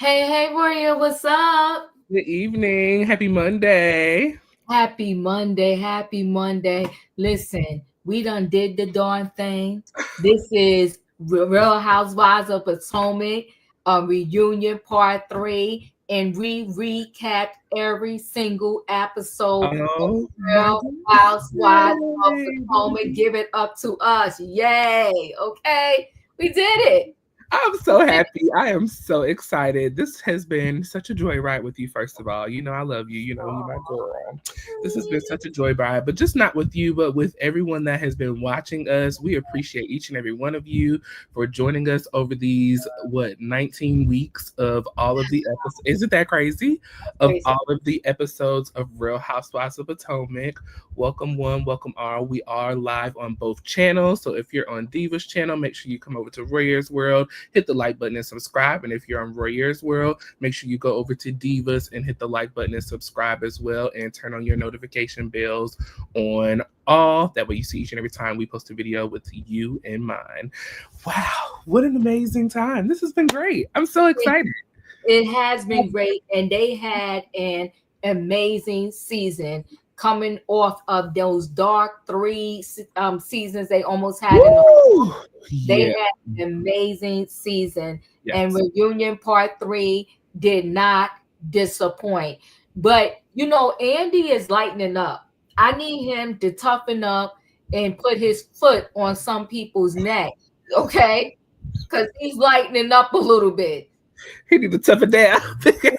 Hey, Royaire, what's up? Good evening. Happy Monday. Happy Monday, happy Monday. Listen, we done did the darn thing. This is Real Housewives of Potomac, reunion part 3, and we recapped every single episode of Oh my Real Housewives of goodness. Potomac. Give it up to us. Yay. Okay. We did it. I'm so happy. I am so excited. This has been such a joyride with you, first of all. You know, I love you. You know, you're my girl. This has been such a joyride, but just not with you, but with everyone that has been watching us. We appreciate each and every one of you for joining us over these, 19 weeks of all of the episodes. Isn't that crazy? Of Crazy. all of the episodes of Real Housewives of Potomac. Welcome one, welcome all. We are live on both channels. So if you're on Diva's channel, make sure you come over to Royaire's World. Hit the like button and subscribe. And if you're on Royaire's World, make sure you go over to Divas and hit the like button and subscribe as well. And turn on your notification bells on all. That way you see each and every time we post a video with you in mind. Wow, what an amazing time. This has been great. I'm so excited. It has been great, and they had an amazing season coming off of those dark 3 seasons they almost had in Woo! they Yeah. had an amazing season, and Yes. reunion part 3 did not disappoint. But Andy is lightening up. I need him to toughen up and put his foot on some people's neck, okay? Because he's lightening up a little bit. He need to tough it down. Toughen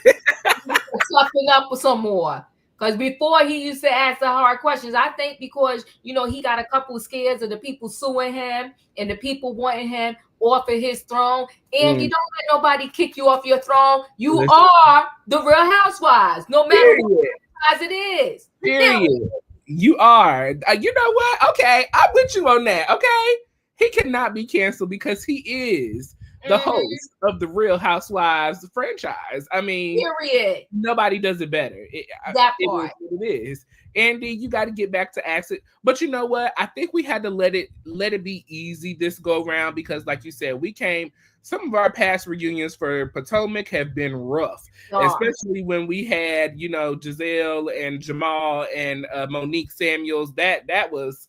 up some more. Because before he used to ask the hard questions, I think because he got a couple of scares of the people suing him and the people wanting him off of his throne. And you don't let nobody kick you off your throne. You Listen. are the Real Housewives, no matter Period. what size it is. Period. You are. You know what? Okay, I'm with you on that. Okay, he cannot be canceled because he is the host of the Real Housewives franchise. I mean, Period. nobody does it better. That It part. is what it is. Andy, you got to get back to accent. But you know what? I think we had to let it be easy this go round because, like you said, we came. Some of our past reunions for Potomac have been rough, especially when we had, Giselle and Jamal and Monique Samuels. That was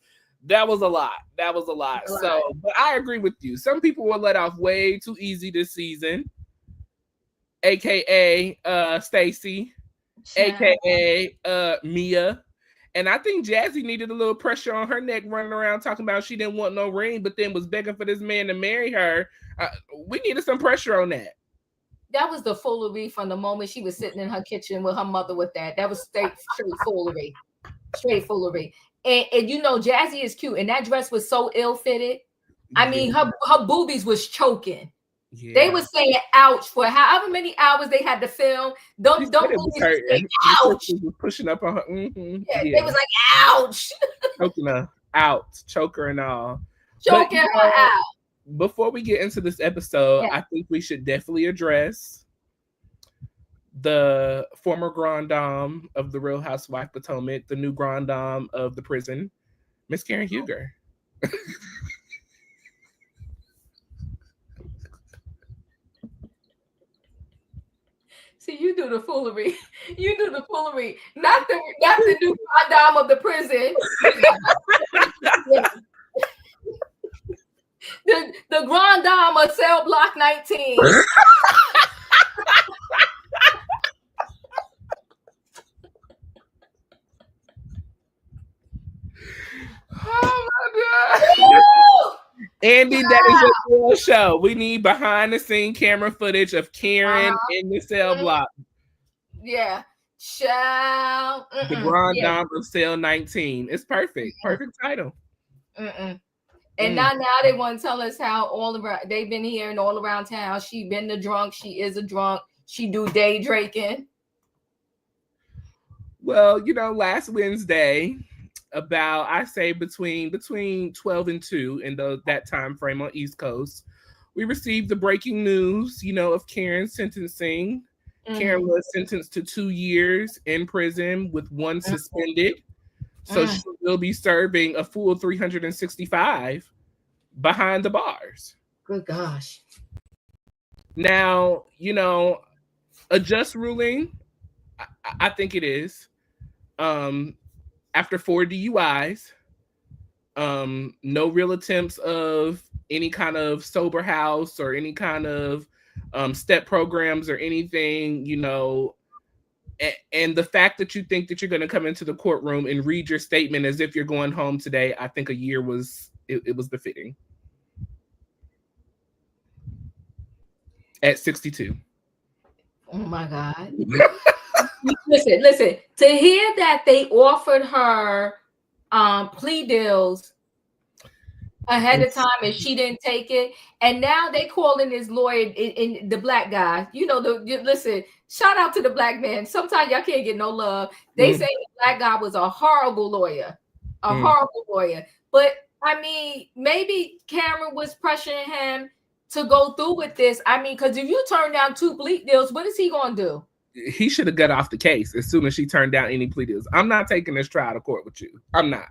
a lot. That was a lot. So, but I agree with you. Some people were let off way too easy this season, aka Stacey, aka Mia. And I think Jazzy needed a little pressure on her neck running around talking about she didn't want no ring, but then was begging for this man to marry her. We needed some pressure on that. That was the foolery from the moment she was sitting in her kitchen with her mother with that. That was straight foolery. Straight foolery. And Jazzy is cute. And that dress was so ill-fitted. I mean, her boobies was choking. Yeah. They were saying ouch for however many hours they had to film. Don't ouch. Was pushing up on her. Yeah, they was like ouch. Choking her out, choker and all. Choking her out. Before we get into this episode, I think we should definitely address the former Grand Dame of the Real Housewife Potomac, the new Grand Dame of the prison, Miss Karen Huger. See, you do the foolery. You do the foolery. Not the new Grand Dame of the prison. The Grand Dame of Cell Block 19. Oh my God. Andy, that is a real show. We need behind the scene camera footage of Karen in the cell block. Yeah. Shall the Grand Dame of Cell 19. It's perfect. Perfect title. And now they want to tell us how all around they've been hearing all around town. She been the drunk. She is a drunk. She do day drinking. Well, last Wednesday, about I say between 12 and 2 in that time frame on East Coast, we received the breaking news, of Karen's sentencing. Karen was sentenced to 2 years in prison with 1 suspended. So she will be serving a full 365 behind the bars. Good gosh. Now, A just ruling, I think it is. After 4 DUIs, no real attempts of any kind of sober house or any kind of step programs or anything, you know. And the fact that you think that you're going to come into the courtroom and read your statement as if you're going home today, I think a year was it was befitting. At 62. Oh my God. Listen. To hear that they offered her plea deals ahead of time and she didn't take it, and now they calling this lawyer in the black guy. You know, listen. Shout out to the black man. Sometimes y'all can't get no love. They say the black guy was a horrible lawyer, horrible lawyer. But I mean, maybe Cameron was pressuring him to go through with this. I mean, because if you turn down 2 plea deals, what is he gonna do? He should have got off the case as soon as she turned down any plea deals. I'm not taking this trial to court with you. I'm not.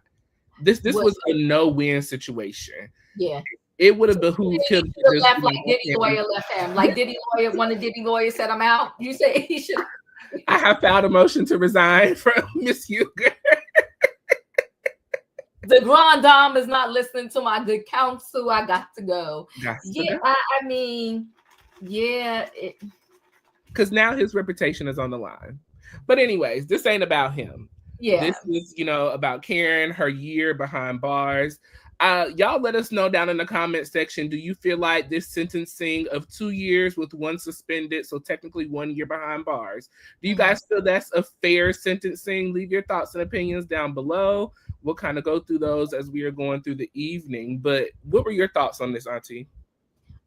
This was a no-win situation. Yeah. It would have behooved him to just left like Diddy lawyer left him. Like Diddy lawyer, one of Diddy lawyers said, I'm out. You say he should. I have filed a motion to resign from Miss Huger. The Grand Dame is not listening to my good counsel. I got to go. I mean, yeah. Because now his reputation is on the line. But anyways, this ain't about him. Yeah. This is, you know, about Karen, her year behind bars. Y'all let us know down in the comment section. Do you feel like this sentencing of 2 years with 1 suspended, so technically 1 year behind bars, do you guys feel that's a fair sentencing? Leave your thoughts and opinions down below. We'll kind of go through those as we are going through the evening. But what were your thoughts on this, Auntie?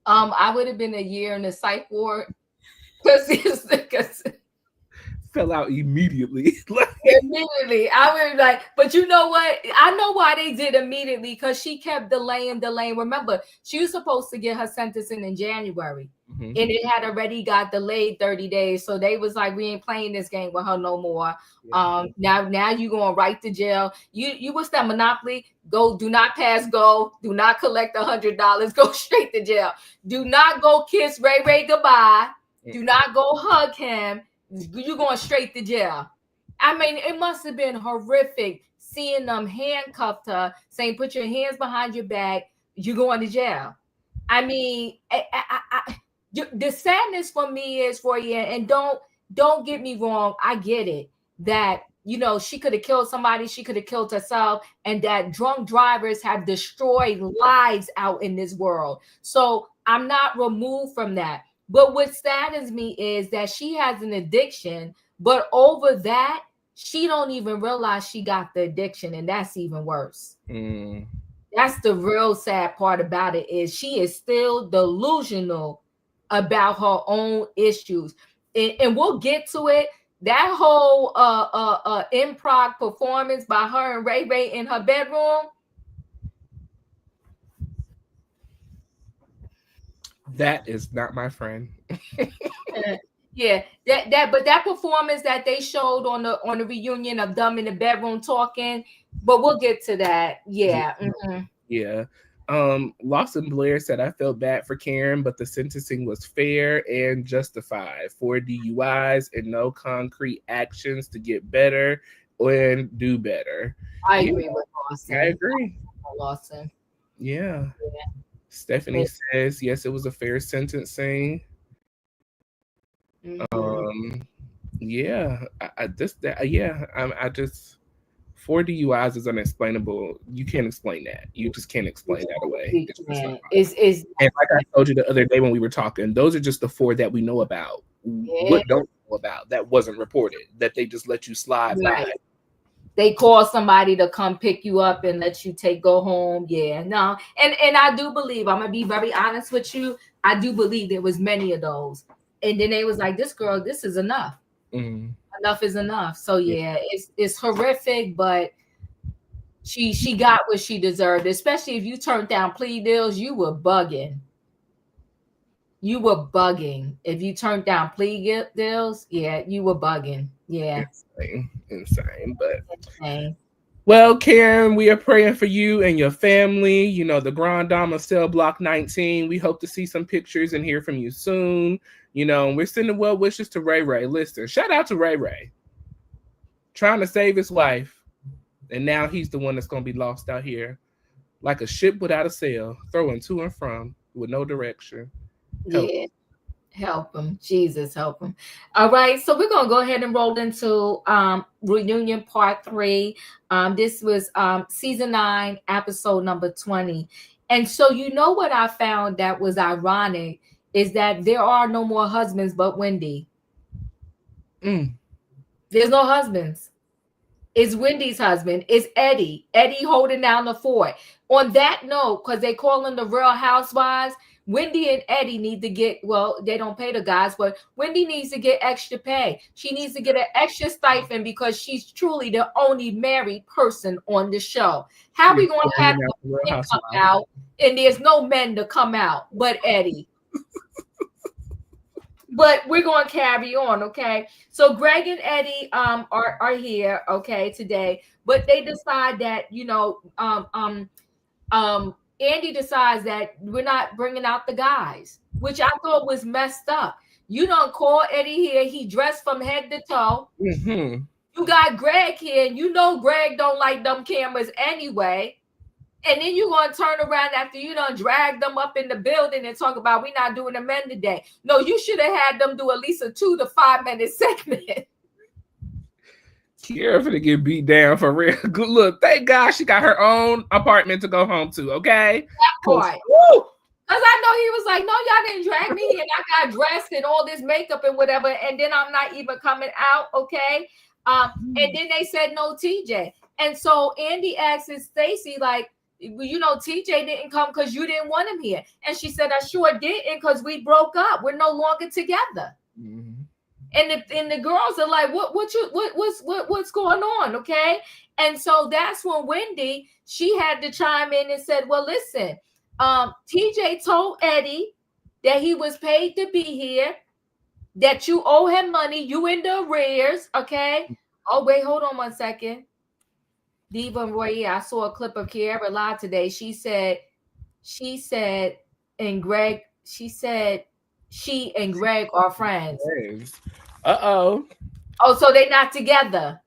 I would have been a year in the psych ward because fell out immediately. Immediately. I was like, but you know what? I know why they did immediately, because she kept delaying. Remember, she was supposed to get her sentencing in January, and it had already got delayed 30 days. So they was like, we ain't playing this game with her no more. Now you going right to jail. You what's that Monopoly? Go, do not pass go. Do not collect $100. Go straight to jail. Do not go kiss Ray Ray goodbye. Do not go hug him. You're going straight to jail. I mean, it must have been horrific seeing them handcuffed her, saying, put your hands behind your back, you're going to jail. I mean, the sadness for me is, Royaire, and don't get me wrong, I get it, that, you know, she could have killed somebody, she could have killed herself, and that drunk drivers have destroyed lives out in this world. So I'm not removed from that. But what saddens me is that she has an addiction, but over that, she don't even realize she got the addiction, and that's even worse. That's the real sad part about it, is she is still delusional about her own issues. And we'll get to it. That whole improv performance by her and Ray Ray in her bedroom. That is not my friend. Yeah, but that performance that they showed on the reunion of them in the bedroom talking, but we'll get to that. Yeah. Yeah. Lawson Blair said, I felt bad for Karen, but the sentencing was fair and justified. 4 DUIs and no concrete actions to get better and do better. I agree with Lawson. I agree. Lawson. Yeah. Stephanie says, yes, it was a fair sentencing. Yeah, I just 4 DUIs is unexplainable. You can't explain that. You just can't explain that away. And like I told you the other day when we were talking, those are just the 4 that we know about. What don't know about that wasn't reported, that they just let you slide by. They call somebody to come pick you up and let you go home. Yeah, no. And I do believe, I'm going to be very honest with you, I do believe there was many of those. And then they was like, this girl, this is enough. Enough is enough. So yeah, it's horrific, but she got what she deserved, especially if you turned down plea deals. You were bugging. If you turned down plea deals, yeah, you were bugging. Yeah. Insane. But insane. Well, Karen, we are praying for you and your family. You know, the Grand Dame of Cell Block 19. We hope to see some pictures and hear from you soon. You know, we're sending well wishes to Ray Ray. Listen, shout out to Ray Ray. Trying to save his wife. And now he's the one that's going to be lost out here. Like a ship without a sail, throwing to and from with no direction. Yeah. Help him. Jesus, help him. All right. So we're going to go ahead and roll into reunion part 3. This was season 9, episode number 20. And so you know what I found that was ironic is that there are no more husbands but Wendy. There's no husbands. It's Wendy's husband. It's Eddie. Eddie holding down the fort. On that note, because they call them the Real Housewives, Wendy and Eddie need to get, well, they don't pay the guys, but Wendy needs to get extra pay. She needs to get an extra stipend because she's truly the only married person on the show. How are we going to have men come out and there's no men to come out but Eddie? But we're going to carry on, okay? So Greg and Eddie are here, okay, today. But they decide that, you know, Andy decides that we're not bringing out the guys, which I thought was messed up. You don't call Eddie here. He dressed from head to toe. Mm-hmm. You got Greg here, and you know Greg don't like them cameras anyway. And then you're going to turn around after you done drag them up in the building and talk about we not doing the men today. No, you should have had them do at least a 2 to 5 minute segment. Kiara finna get beat down for real. Good look. Thank God she got her own apartment to go home to, okay? That part. Because I know he was like, no, y'all didn't drag me here. And I got dressed and all this makeup and whatever. And then I'm not even coming out, okay? And then they said no TJ. And so Andy asked Stacey, like, you know, TJ didn't come because you didn't want him here. And she said, I sure didn't because we broke up. We're no longer together. Mm-hmm. And the girls are like, what's going on? Okay. And so that's when Wendy, she had to chime in and said, well, listen, TJ told Eddie that he was paid to be here, that you owe him money, you in the arrears. Okay. Oh, wait, hold on 1 second. Diva and Royaire, I saw a clip of Kiara live today. She said, and Greg, she said, she and Greg are friends. Uh-oh. Oh, so they're not together.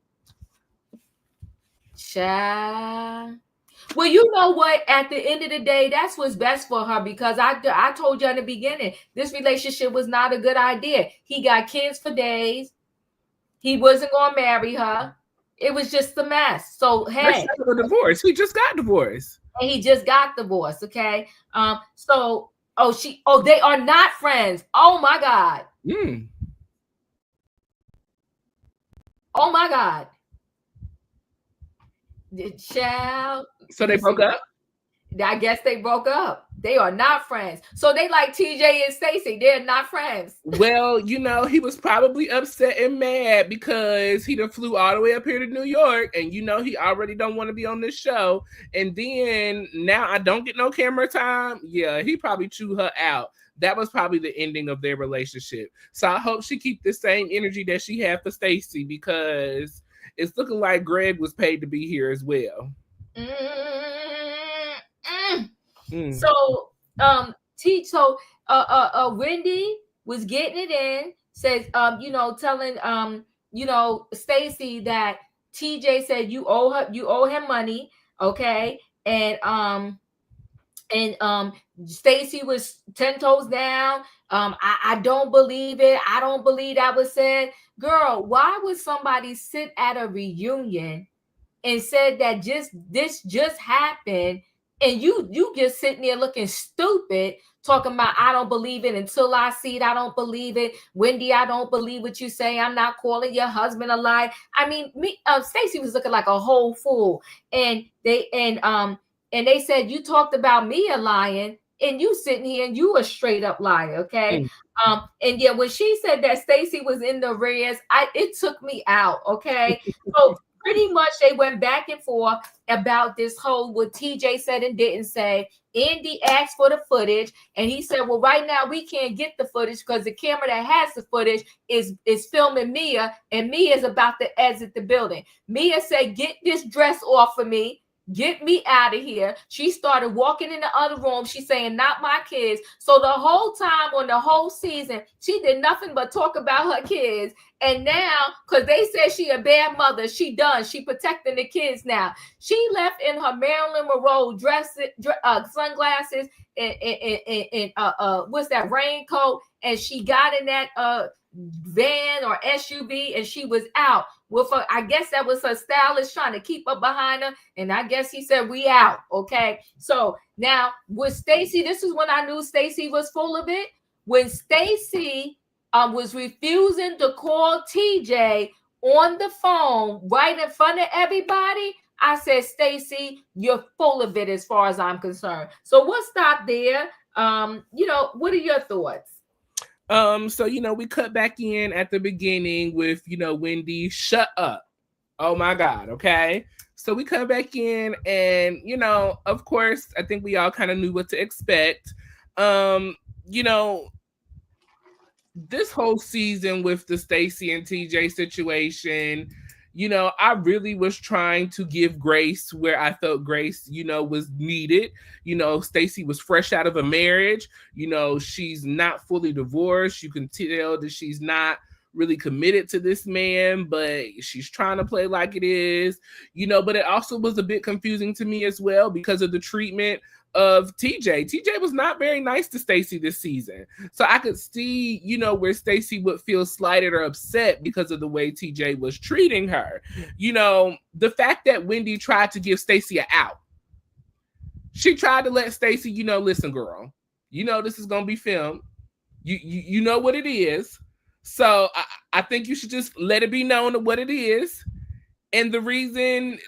Child. Well, you know what? At the end of the day, that's what's best for her because I told you in the beginning, this relationship was not a good idea. He got kids for days. He wasn't going to marry her. It was just a mess. So, hey. A divorce. He just got divorced. And he just got divorced, okay? They are not friends. Oh, my God. Oh, my God. Child. So they broke up? I guess they broke up. They are not friends. So they like TJ and Stacy. They're not friends. Well, you know, he was probably upset and mad because he done flew all the way up here to New York. And, you know, he already don't want to be on this show. And then now I don't get no camera time. Yeah, he probably chewed her out. That was probably the ending of their relationship. So I hope she keep the same energy that she had for Stacey because it's looking like Greg was paid to be here as well. So Wendy was getting it in, says telling Stacey that TJ said you owe him money, okay? And Stacey was 10 toes down. I don't believe it. I don't believe that was said. Girl, why would somebody sit at a reunion and said that this just happened? And you just sitting there looking stupid, talking about, I don't believe it until I see it. I don't believe it. Wendy, I don't believe what you say. I'm not calling your husband a lie. I mean, Stacey was looking like a whole fool. And they said, you talked about me a lying and you sitting here and you a straight up liar. Okay. And yeah, when she said that Stacey was in the arrears, it took me out. Okay. So pretty much they went back and forth about this whole what TJ said and didn't say. Andy asked for the footage, and he said, well, right now we can't get the footage because the camera that has the footage is filming Mia, and Mia is about to exit the building. Mia said, get this dress off of me. Get me out of here. She started walking in the other room. She's saying, not my kids. So the whole time on the whole season, she did nothing but talk about her kids. And now, because they said she a bad mother, she done. She protecting the kids now. She left in her Marilyn Monroe dress, sunglasses, and what's that, raincoat, and she got in that van or SUV, and she was out with her. I guess that was her stylist trying to keep up behind her, and I guess he said, we out. Okay, so now with Stacey, this is when I knew Stacey was full of it. When Stacey was refusing to call TJ on the phone right in front of everybody, I said, Stacey, you're full of it as far as I'm concerned. So we'll stop there. What are your thoughts? So, we cut back in at the beginning with, Wendy, shut up. Oh my God. Okay. So we cut back in and, of course, I think we all kind of knew what to expect. This whole season with the Stacey and TJ situation, I really was trying to give grace where I felt grace, was needed. Stacey was fresh out of a marriage. She's not fully divorced. You can tell that she's not really committed to this man, but she's trying to play like it is, but it also was a bit confusing to me as well because of the treatment of TJ. TJ was not very nice to Stacey this season. So I could see, where Stacey would feel slighted or upset because of the way TJ was treating her. The fact that Wendy tried to give Stacey an out. She tried to let Stacey, listen, girl, this is going to be filmed. You know what it is. So I think you should just let it be known what it is. And the reason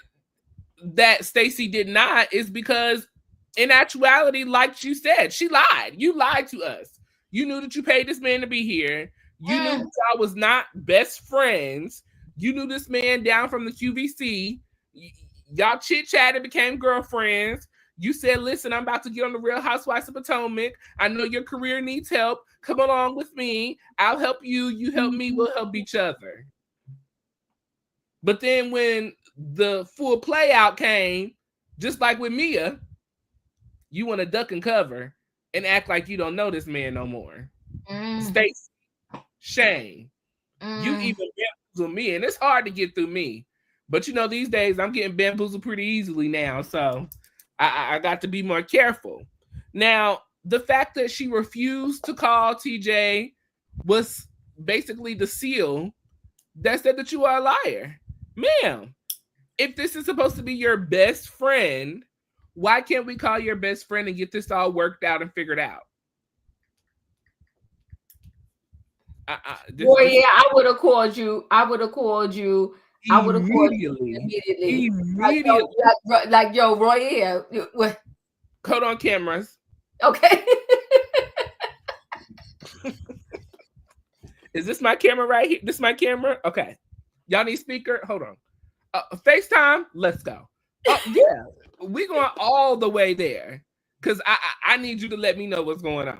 that Stacey did not is because in actuality, like you said, she lied. You lied to us. You knew that you paid this man to be here. You knew that y'all was not best friends. You knew this man down from the QVC. Y'all chit-chatted, became girlfriends. You said, listen, I'm about to get on the Real Housewives of Potomac. I know your career needs help. Come along with me. I'll help you. You help me. We'll help each other. But then when the full play out came, just like with Mia, you want to duck and cover and act like you don't know this man no more. Stacey, shame. You even bamboozled me, and it's hard to get through me. But these days I'm getting bamboozled pretty easily now, so I got to be more careful. Now, the fact that she refused to call TJ was basically the seal that said that you are a liar. Ma'am, if this is supposed to be your best friend, why can't we call your best friend and get this all worked out and figured out? I would have called you. I would have called you immediately. Like, yo, Royaire. Hold on, cameras. Okay. Is this my camera right here? This is my camera? Okay. Y'all need speaker? Hold on. FaceTime? Let's go. Yeah. We're going all the way there because I need you to let me know what's going on.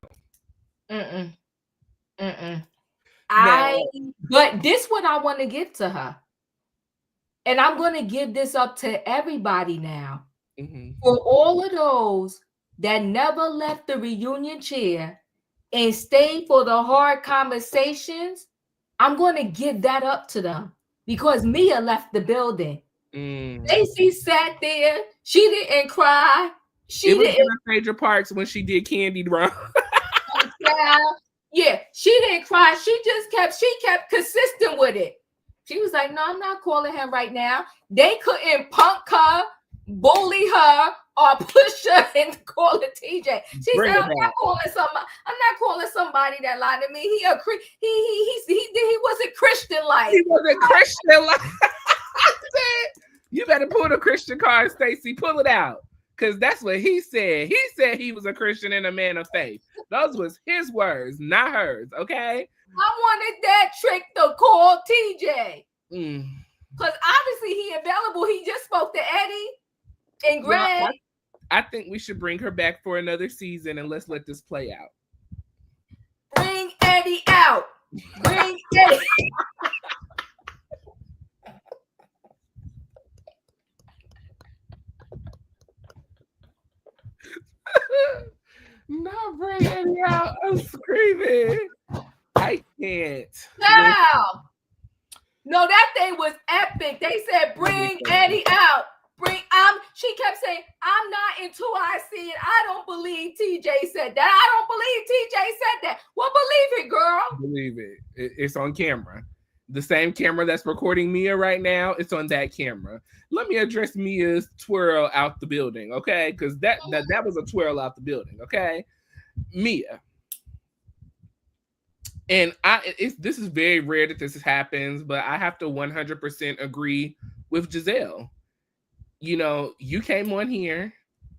But this what I want to give to her. And I'm going to give this up to everybody now. For all of those that never left the reunion chair and stayed for the hard conversations, I'm going to give that up to them because Mia left the building. Stacey sat there. She didn't cry. It was in her major parts when she did Candy wrong. Yeah, she didn't cry. She kept consistent with it. She was like, no, I'm not calling him right now. They couldn't punk her, bully her, or push her into calling TJ. She said, I'm not calling somebody that lied to me. He wasn't Christian like. He wasn't Christian like. You better pull the Christian card, Stacey. Pull it out. Because that's what he said. He said he was a Christian and a man of faith. Those was his words, not hers, okay? I wanted that trick to call TJ. Because obviously he available. He just spoke to Eddie and Greg. Well, I think we should bring her back for another season and let's let this play out. Bring Eddie out. Bring Eddie. No, bring Eddie out. I'm screaming. I can't. Wow. No, that thing was epic. They said, bring Eddie out. She kept saying, I'm not into I see it. I don't believe TJ said that. I don't believe TJ said that. Well, believe it, girl. Believe it. It's on camera. The same camera that's recording Mia right now, it's on that camera. Let me address Mia's twirl out the building, okay? Because that was a twirl out the building, okay? Mia. And this is very rare that this happens, but I have to 100% agree with Giselle. You know, you came on here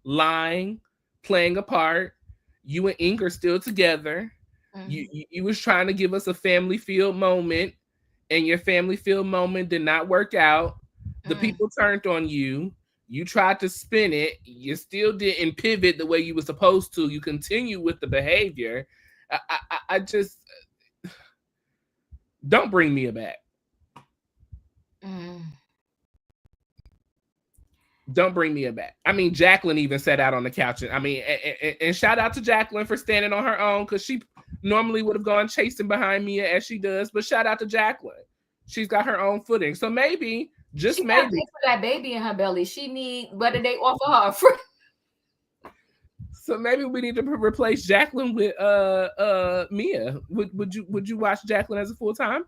lying, playing a part. You and Ink are still together. Mm-hmm. You was trying to give us a family field moment, and your family field moment did not work out. The people turned on you. You tried to spin it. You still didn't pivot the way you were supposed to. You continue with the behavior. I just don't bring Mia back. Don't bring Mia back. I mean, Jacqueline even sat out on the couch. And shout out to Jacqueline for standing on her own, because she normally would have gone chasing behind Mia as she does. But shout out to Jacqueline. She's got her own footing. So maybe, just she maybe, for that baby in her belly, she need whether they offer her a free. So maybe we need to replace Jacqueline with Mia. Would you watch Jacqueline as a full time?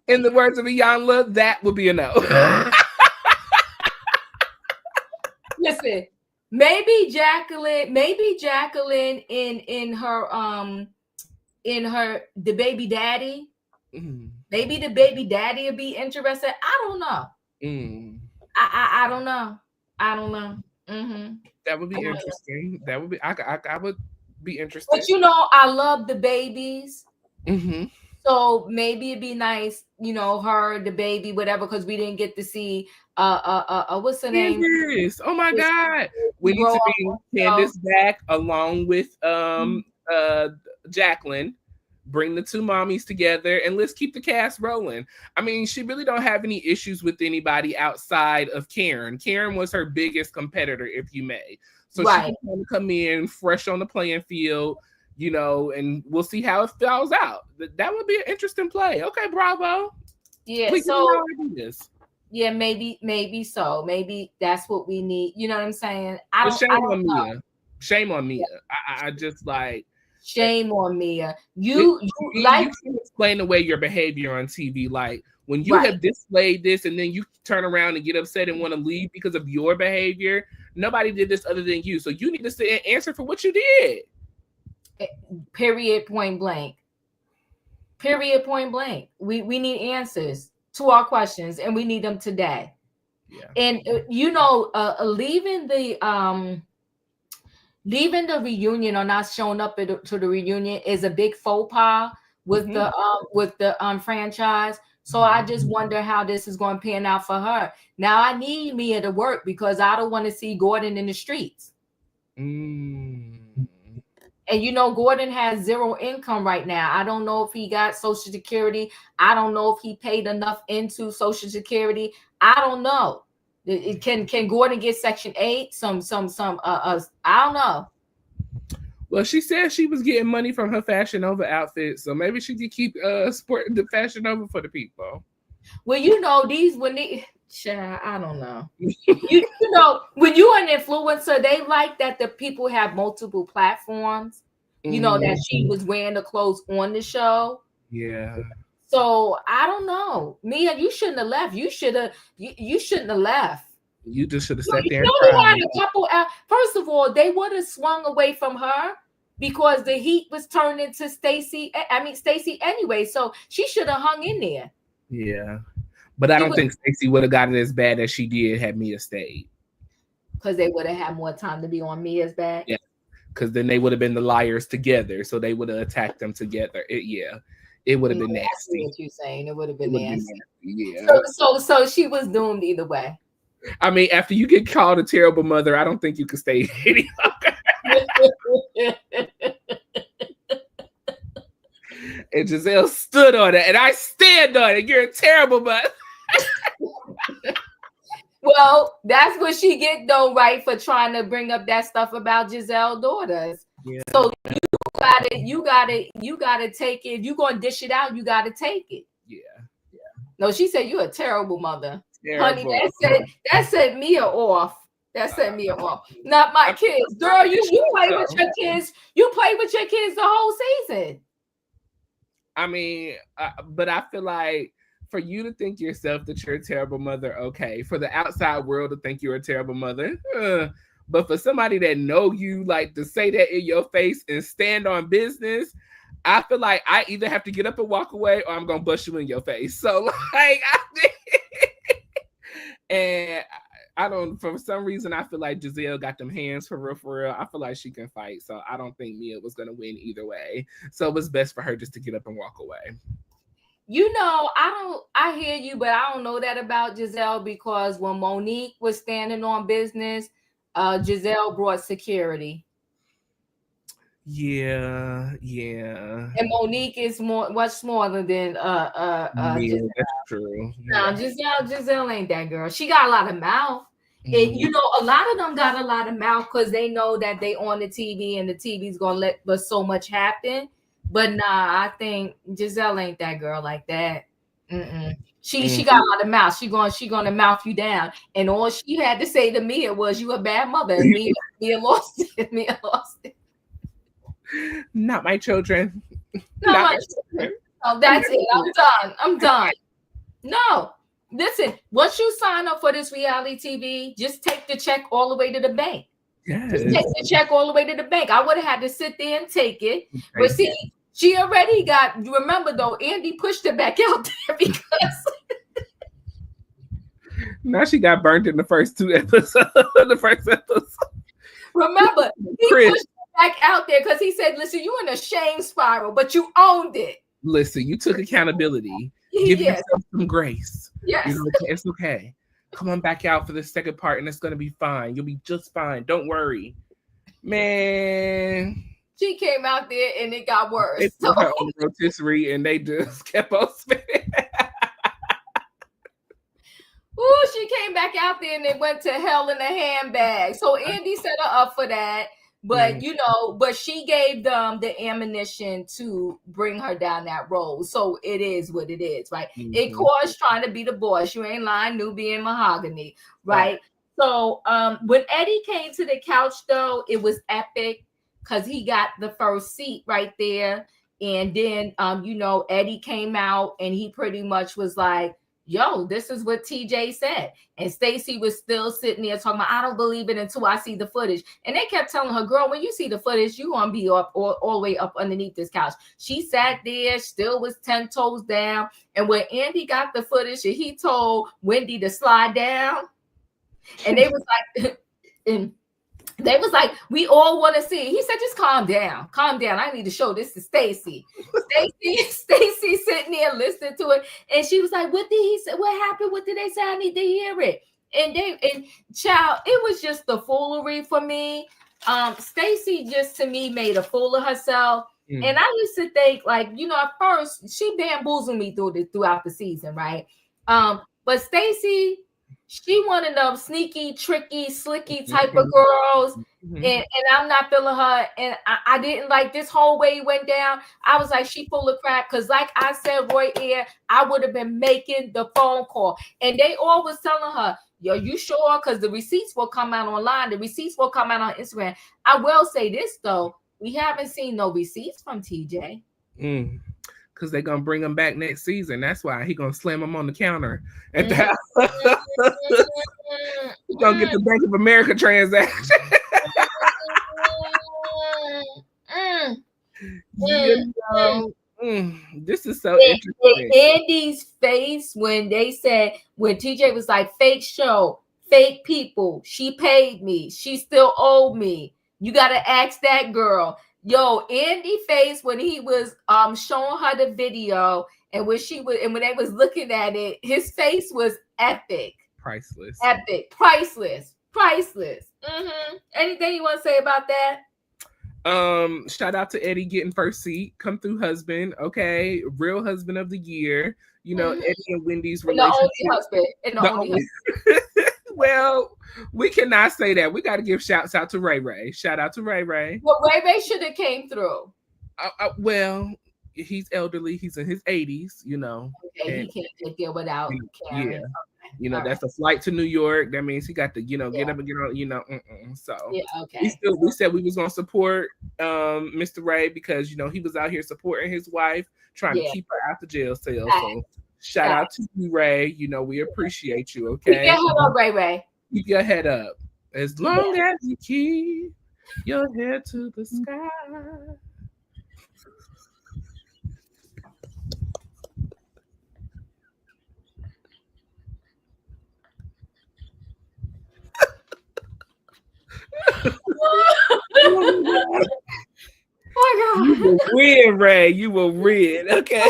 In the words of Iyanla, that would be a no. Listen, maybe Jacqueline in her the baby daddy. Maybe the baby daddy would be interested. I don't know. I don't know. I don't know. That would be interesting. That would be I would be interested. But you know, I love the babies. So maybe it'd be nice, you know, her, the baby, whatever, because we didn't get to see what's her name? Candace. Oh my God. We need to bring Candace back along with Jacqueline. Bring the two mommies together and let's keep the cast rolling. I mean, she really don't have any issues with anybody outside of Karen. Karen was her biggest competitor, if you may. So she can come in fresh on the playing field, you know, and we'll see how it falls out. That would be an interesting play. Okay, bravo. Yeah, yeah, maybe so. Maybe that's what we need. You know what I'm saying? Shame on Mia. Shame on Mia. I just like. Shame on Mia. You can explain away your behavior on TV. Like when you have displayed this and then you turn around and get upset and want to leave because of your behavior. Nobody did this other than you. So you need to sit and answer for what you did. Period, point blank. Period, point blank. We need answers to our questions, and we need them today. Yeah. And you know, leaving the reunion or not showing up to the reunion is a big faux pas with the franchise. So I just wonder how this is going to pan out for her. Now I need Mia to work because I don't want to see Gordon in the streets. And you know, Gordon has zero income right now. I don't know if he got Social Security. I don't know if he paid enough into Social Security. I don't know. Can Gordon get Section 8? Some I don't know. Well, she said she was getting money from her Fashion Nova outfit, so maybe she could keep sporting the Fashion Nova for the people. Well, you know, I don't know. you know, when you're an influencer, they like that the people have multiple platforms. You know, that she was wearing the clothes on the show. Yeah. So I don't know. Mia, you shouldn't have left. You shouldn't have left. You just should have sat there. Had a couple. First of all, they would have swung away from her because the heat was turning to Stacey. Stacey anyway. So she should have hung in there. Yeah, but I don't think Stacey would have gotten as bad as she did had Mia stayed. because they would have had more time to be on Mia's back. Yeah, because then they would have been the liars together, so they would have attacked them together. It would have been nasty. I see what you're saying. It would have been nasty. Yeah. So she was doomed either way. I mean, after you get called a terrible mother, I don't think you can stay any longer. And Giselle stood on it, and I stand on it. You're a terrible mother. Well, that's what she get though, right, for trying to bring up that stuff about Giselle's daughters. Yeah. So you gotta take it. If you gonna dish it out, you gotta take it. Yeah. No, she said you're a terrible mother. Terrible. Honey, that set Mia off. That set Mia off. Not my kids. Girl, you play with your kids. You play with your kids the whole season. I mean, but I feel like for you to think yourself that you're a terrible mother, okay. For the outside world to think you're a terrible mother, but for somebody that know you, like, to say that in your face and stand on business, I feel like I either have to get up and walk away or I'm gonna bust you in your face. So, like, and I don't, for some reason, I feel like Giselle got them hands for real. I feel like she can fight. So I don't think Mia was going to win either way. So it was best for her just to get up and walk away. You know, I hear you, but I don't know that about Giselle, because when Monique was standing on business, Giselle brought security. Yeah. And Monique is much smaller than yeah, Giselle. That's true. No, Giselle ain't that girl. She got a lot of mouth. And you know, a lot of them got a lot of mouth because they know that they on the TV and the TV's gonna let but so much happen. But nah, I think Giselle ain't that girl like that. She got a lot of mouth. She gonna mouth you down. And all she had to say to Mia was, "You a bad mother." And Mia lost it. Mia lost it. Not my children. Not my children. Oh, that's it. I'm done. No. Listen, once you sign up for this reality TV, just take the check all the way to the bank. Yes. Just take the check all the way to the bank. I would have had to sit there and take it. But see, she already got, you remember though, Andy pushed it back out there because now she got burnt in the first two episodes. Remember, he pushed it back out there because he said, listen, you in a shame spiral, but you owned it. Listen, you took accountability. Give yourself some grace. Yes. You know, it's okay. Come on back out for the second part and it's going to be fine. You'll be just fine. Don't worry. Man. She came out there and it got worse. They put her on the rotisserie and they just kept on spinning. Ooh, she came back out there and it went to hell in a handbag. So Andy set her up for that. But, you know, but she gave them the ammunition to bring her down that road. So it is what it is, right? It caused trying to be the boss. You ain't lying, newbie and mahogany, right? So when Eddie came to the couch, though, it was epic because he got the first seat right there. And then, you know, Eddie came out and he pretty much was like, yo, this is what TJ said. And Stacey was still sitting there talking about, I don't believe it until I see the footage. And they kept telling her, girl, when you see the footage, you're going to be up all the way up underneath this couch. She sat there, still was 10 toes down. And when Andy got the footage, he told Wendy to slide down. And they was like, we all want to see it. He said, just calm down. Calm down. I need to show this to Stacey. Stacey sitting there listening to it. And she was like, what did he say? What happened? What did they say? I need to hear it. And child, it was just the foolery for me. Stacey just to me made a fool of herself. And I used to think, like, you know, at first she bamboozled me throughout the season, right? But Stacey, she one of them sneaky, tricky, slicky type of girls. And I'm not feeling her. And I didn't like this whole way it went down. I was like, she full of crap. Because like I said, Royaire, I would have been making the phone call. And they all was telling her, yo, you sure? Because the receipts will come out online. The receipts will come out on Instagram. I will say this, though. We haven't seen no receipts from TJ. Because they're going to bring him back next season. That's why he's going to slam him on the counter at the house. He's going to get the Bank of America transaction. This is so interesting. Andy's face when they said, when TJ was like, fake show, fake people. She paid me. She still owed me. You gotta ask that girl. Yo, Andy face when he was showing her the video and when they was looking at it, his face was epic. Priceless. Epic. Priceless. Anything you want to say about that? Shout out to Eddie getting first seat. Come through, husband. Okay, real husband of the year. You know, Eddie and Wendy's relationship. The only husband. Well, we cannot say that. We got to give shouts out to Ray Ray. Shout out to Ray Ray. Well, Ray Ray should have came through. Well, he's elderly. He's in his 80s. You know. Okay, he can't take it without Karen. Yeah. You know, that's a flight to New York. That means he got to, get up and get on, So we said we was gonna support Mr. Ray because he was out here supporting his wife, trying to keep her out the jail cell. So shout out to you, Ray. We appreciate you. Okay. Keep your head up, Ray Ray. Keep your head up. As long as you keep your head to the sky. Oh my God. You will win, Ray. You will win. Okay.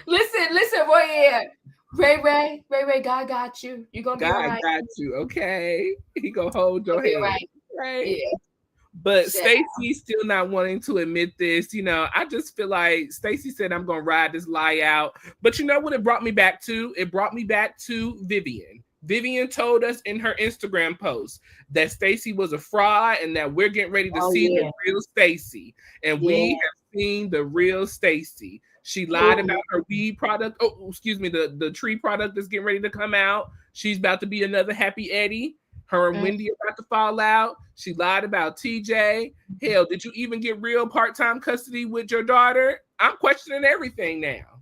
Listen, Royaire. Ray, God got you. You're gonna be all right. God got you. Okay. He gonna hold your hand. Right. Yeah. But Stacey's still not wanting to admit this. I just feel like Stacey said, I'm going to ride this lie out. But you know what it brought me back to? It brought me back to Vivian. Vivian told us in her Instagram post that Stacey was a fraud and that we're getting ready to see the real Stacey. And we have seen the real Stacey. She lied about her weed product. Oh, excuse me. The tree product that's getting ready to come out. She's about to be another Happy Eddie. Her and Wendy are about to fall out. She lied about TJ. Hell, did you even get real part-time custody with your daughter? I'm questioning everything now.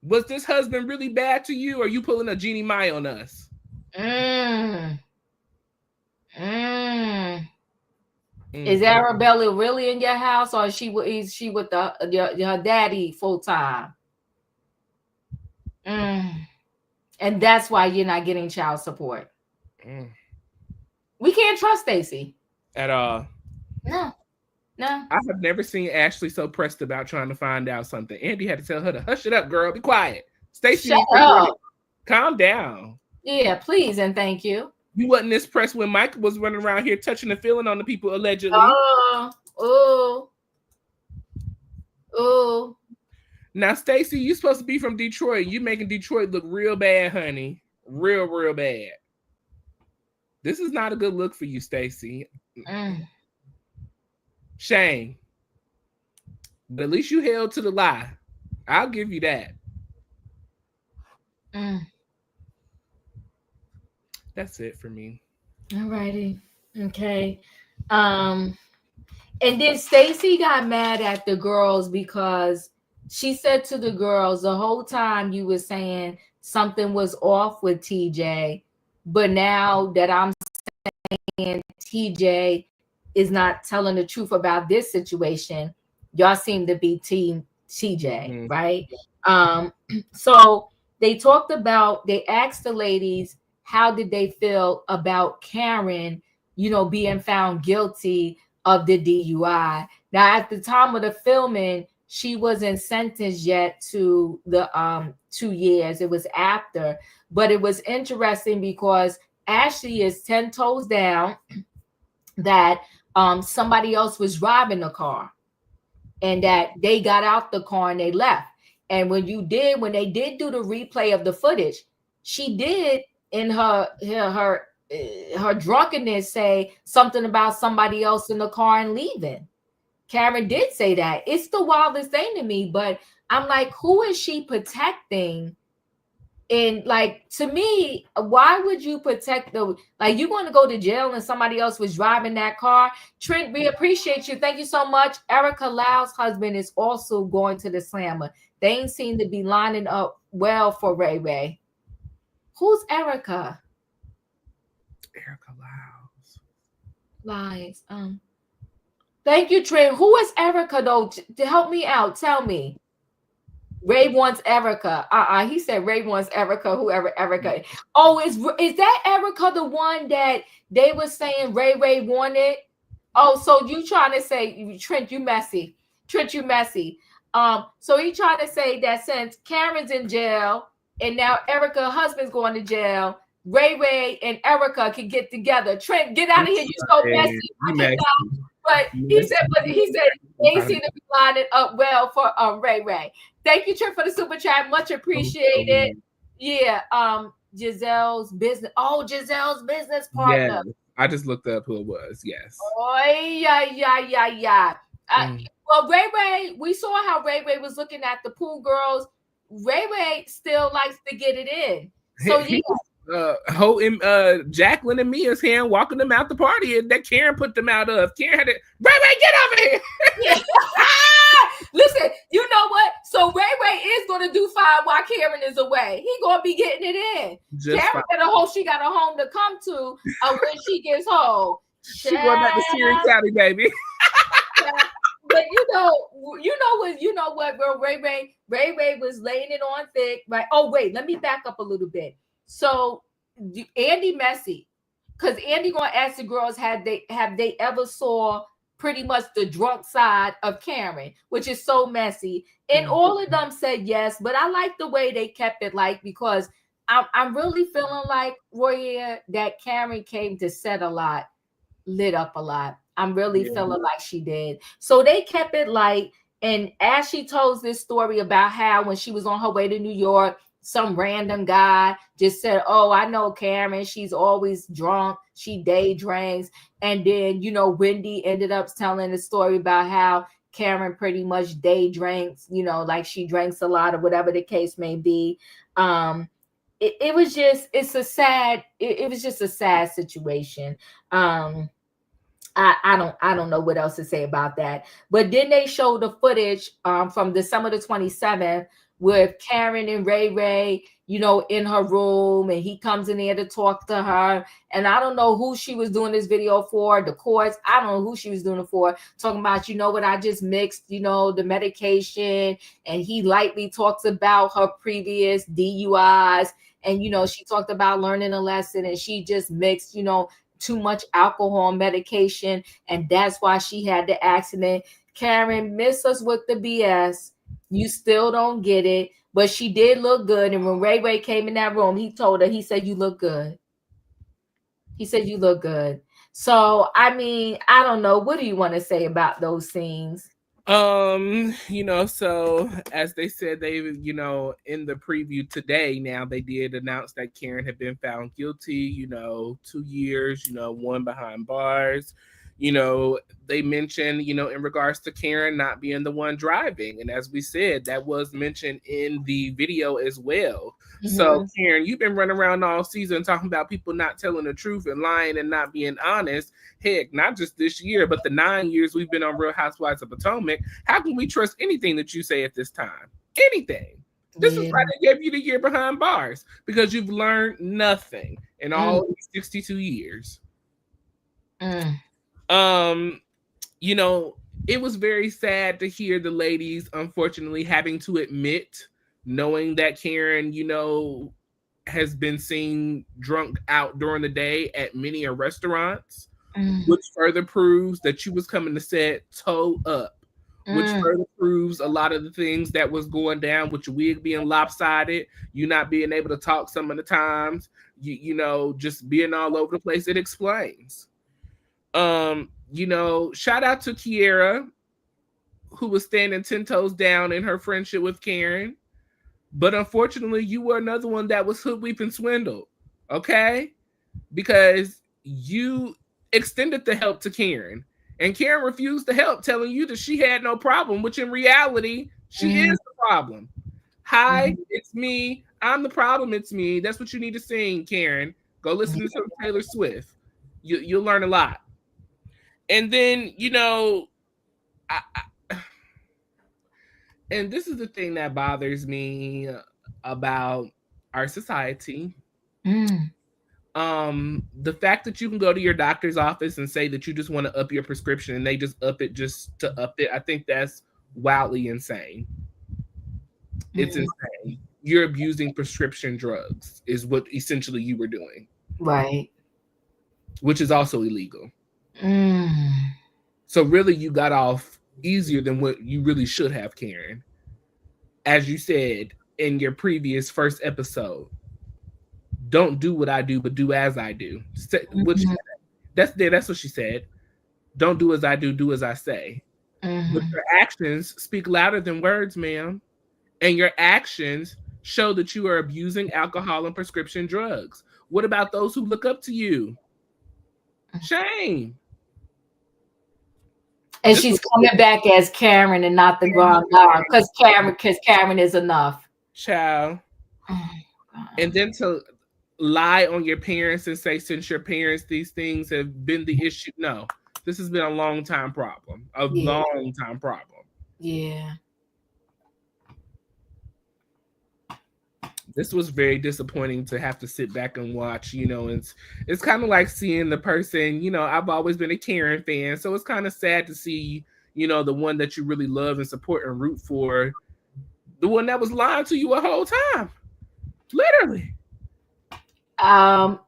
Was this husband really bad to you, or are you pulling a Jeannie Mai on us? Is Arabella really in your house, or is she with your daddy full time? And that's why you're not getting child support. We can't trust Stacey at all. No. I have never seen Ashley so pressed about trying to find out something. Andy had to tell her to hush it up, girl. Be quiet. Stacey, calm down. Yeah, please and thank you. You wasn't this pressed when Mike was running around here touching and feeling on the people allegedly. Oh. Now, Stacey, you supposed to be from Detroit. You making Detroit look real bad, honey. Real bad. This is not a good look for you, Stacey. Shame. But at least you held to the lie. I'll give you that. That's it for me. All righty. Okay. And then Stacey got mad at the girls because she said to the girls the whole time you were saying something was off with TJ, but now that I'm saying TJ is not telling the truth about this situation, y'all seem to be team TJ, right? So they asked the ladies, how did they feel about Karen, being found guilty of the DUI? Now, at the time of the filming, she wasn't sentenced yet to the 2 years. It was after. But it was interesting because Ashley is 10 toes down that somebody else was driving the car and that they got out the car and they left. And when they did do the replay of the footage, she did in her drunkenness say something about somebody else in the car and leaving. Karen did say that. It's the wildest thing to me, but I'm like, who is she protecting? And to me, why would you protect you want to go to jail and somebody else was driving that car? Trent, we appreciate you. Thank you so much. Erica Lau's husband is also going to the slammer. They ain't seem to be lining up well for Ray Ray. Who's Erica? Erica Lau's. Lies. Thank you, Trent. Who is Erica though? To help me out, tell me. Ray wants Erica. He said Ray wants Erica, whoever Erica. Oh, is that Erica the one that they were saying Ray wanted? Oh, so you trying to say Trent, you messy. Trent, you messy. So he trying to say that since Karen's in jail and now Erica's husband's going to jail, Ray and Erica can get together. Trent, get out of here. You so messy. I cannot. But he said they seem to be lining up well for Ray. Thank you, Trent, for the super chat. Much appreciated. Yeah. Giselle's business. Oh, Giselle's business partner. Yes. I just looked up who it was. Yes. Oh, yeah. Well, Ray, we saw how Ray was looking at the pool girls. Ray still likes to get it in. So yeah. Holding Jacqueline and Mia's hand, walking them out the party, and that Karen put them out of. Karen had to, Ray, get over here. Yeah. Listen, you know what? So Ray is gonna do fine while Karen is away. He gonna be getting it in. Karen better hope she got a home to come to when she gets home. She going back to Sherry County, baby. But you know what, girl, Ray was laying it on thick, right? Oh, wait, let me back up a little bit. So Andy messy, because Andy gonna ask the girls have they ever saw pretty much the drunk side of Karen, which is so messy. And all of them said yes, but I like the way they kept it light because I'm really feeling like, Royaire, that Karen came to set a lot, lit up a lot. I'm really feeling like she did. So they kept it light. And as she told this story about how when she was on her way to New York, some random guy just said, oh, I know Karen. She's always drunk. She day drinks. And then, Wendy ended up telling the story about how Karen pretty much day drinks, like she drinks a lot or whatever the case may be. It was just a sad situation. I don't know what else to say about that. But then they showed the footage from December the 27th with Karen and Ray, in her room, and he comes in there to talk to her. And I don't know who she was doing this video for, the courts. I don't know who she was doing it for, talking about, what I just mixed, the medication. And he lightly talks about her previous DUIs. And, she talked about learning a lesson, and she just mixed, too much alcohol medication, and that's why she had the accident. Karen, miss us with the BS. You still don't get it, but she did look good. And when Ray came in that room, he told her, he said, you look good. He said, you look good. So, I mean, I don't know. What do you want to say about those scenes? So as they said, they, in the preview today, now they did announce that Karen had been found guilty, 2 years, one behind bars. They mentioned, in regards to Karen not being the one driving. And as we said, that was mentioned in the video as well. Mm-hmm. So Karen, you've been running around all season talking about people not telling the truth and lying and not being honest. Heck, not just this year, but the 9 years we've been on Real Housewives of Potomac. How can we trust anything that you say at this time? Anything. This is why they gave you the year behind bars, because you've learned nothing in all 62 years. It was very sad to hear the ladies, unfortunately, having to admit, knowing that Karen, has been seen drunk out during the day at many restaurants, which further proves that she was coming to set toe up, which further proves a lot of the things that was going down with your wig being lopsided, you not being able to talk some of the times, just being all over the place. It explains. Shout out to Kiera, who was standing 10 toes down in her friendship with Karen. But unfortunately, you were another one that was hoodwinked and swindled. Okay? Because you extended the help to Karen. And Karen refused to help, telling you that she had no problem, which in reality, she is the problem. Hi, it's me. I'm the problem. It's me. That's what you need to sing, Karen. Go listen to some Taylor Swift. You'll learn a lot. And then, and this is the thing that bothers me about our society. The fact that you can go to your doctor's office and say that you just want to up your prescription and they just up it just to up it. I think that's wildly insane. It's insane. You're abusing prescription drugs is what essentially you were doing. Right. Which is also illegal. Mm. So really you got off easier than what you really should have, Karen. As you said in your previous first episode, don't do what I do, but do as I do. That's what she said. Don't do as I do as I say. But your actions speak louder than words, ma'am. And your actions show that you are abusing alcohol and prescription drugs. What about those who look up to you? Shame. And she's coming back as Karen and not the Grand Dame because Karen is enough. Child. And then to lie on your parents and say, since your parents, these things have been the issue. No, this has been a long time problem. Long time problem. Yeah. This was very disappointing to have to sit back and watch, it's kind of like seeing the person, I've always been a Karen fan, so it's kind of sad to see, the one that you really love and support and root for, the one that was lying to you a whole time, literally.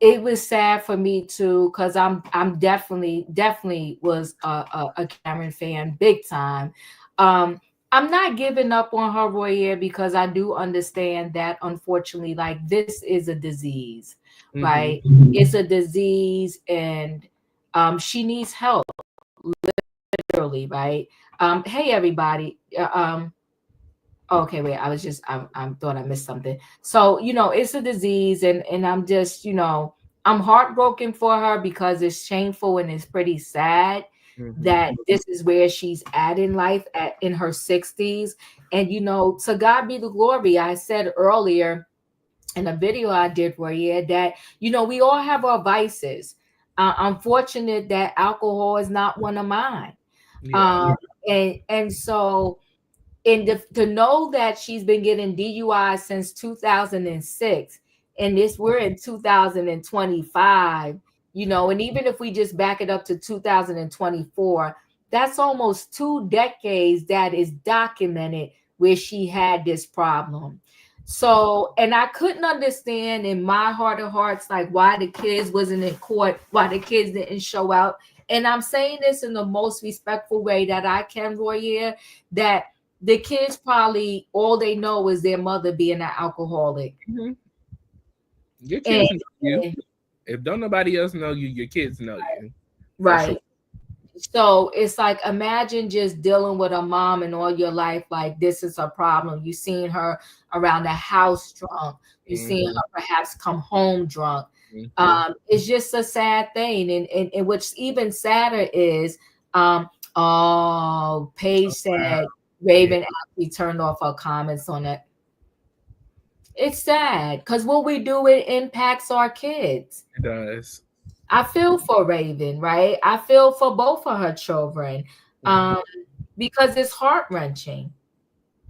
It was sad for me too, because I'm definitely was a Karen fan, big time. I'm not giving up on her, Royaire, because I do understand that, unfortunately, like, this is a disease, right? It's a disease, and she needs help, literally, right? Hey, everybody. Okay, wait, I thought I missed something. So, it's a disease, and I'm just, I'm heartbroken for her because it's shameful and it's pretty sad. That this is where she's at in life, in her 60s. And, to God be the glory. I said earlier in a video I did, Royaire, that, we all have our vices. I'm fortunate that alcohol is not one of mine. Yeah. And so, to know that she's been getting DUI since 2006, and we're in 2025, and even if we just back it up to 2024, that's almost 2 decades that is documented where she had this problem. So, and I couldn't understand in my heart of hearts, like, why the kids wasn't in court, why the kids didn't show out. And I'm saying this in the most respectful way that I can, Royaire, that the kids probably, all they know is their mother being an alcoholic. Your kids know you. If don't nobody else know you, your kids know you. Right. Sure. So it's like, imagine just dealing with a mom in all your life. Like, this is a problem. You've seen her around the house drunk. You've seen her perhaps come home drunk. It's just a sad thing. And what's even sadder is, Paige said Raven actually turned off her comments on it. It's sad because what we do, it impacts our kids. It does. I feel for Raven, right? I feel for both of her children, because it's heart-wrenching.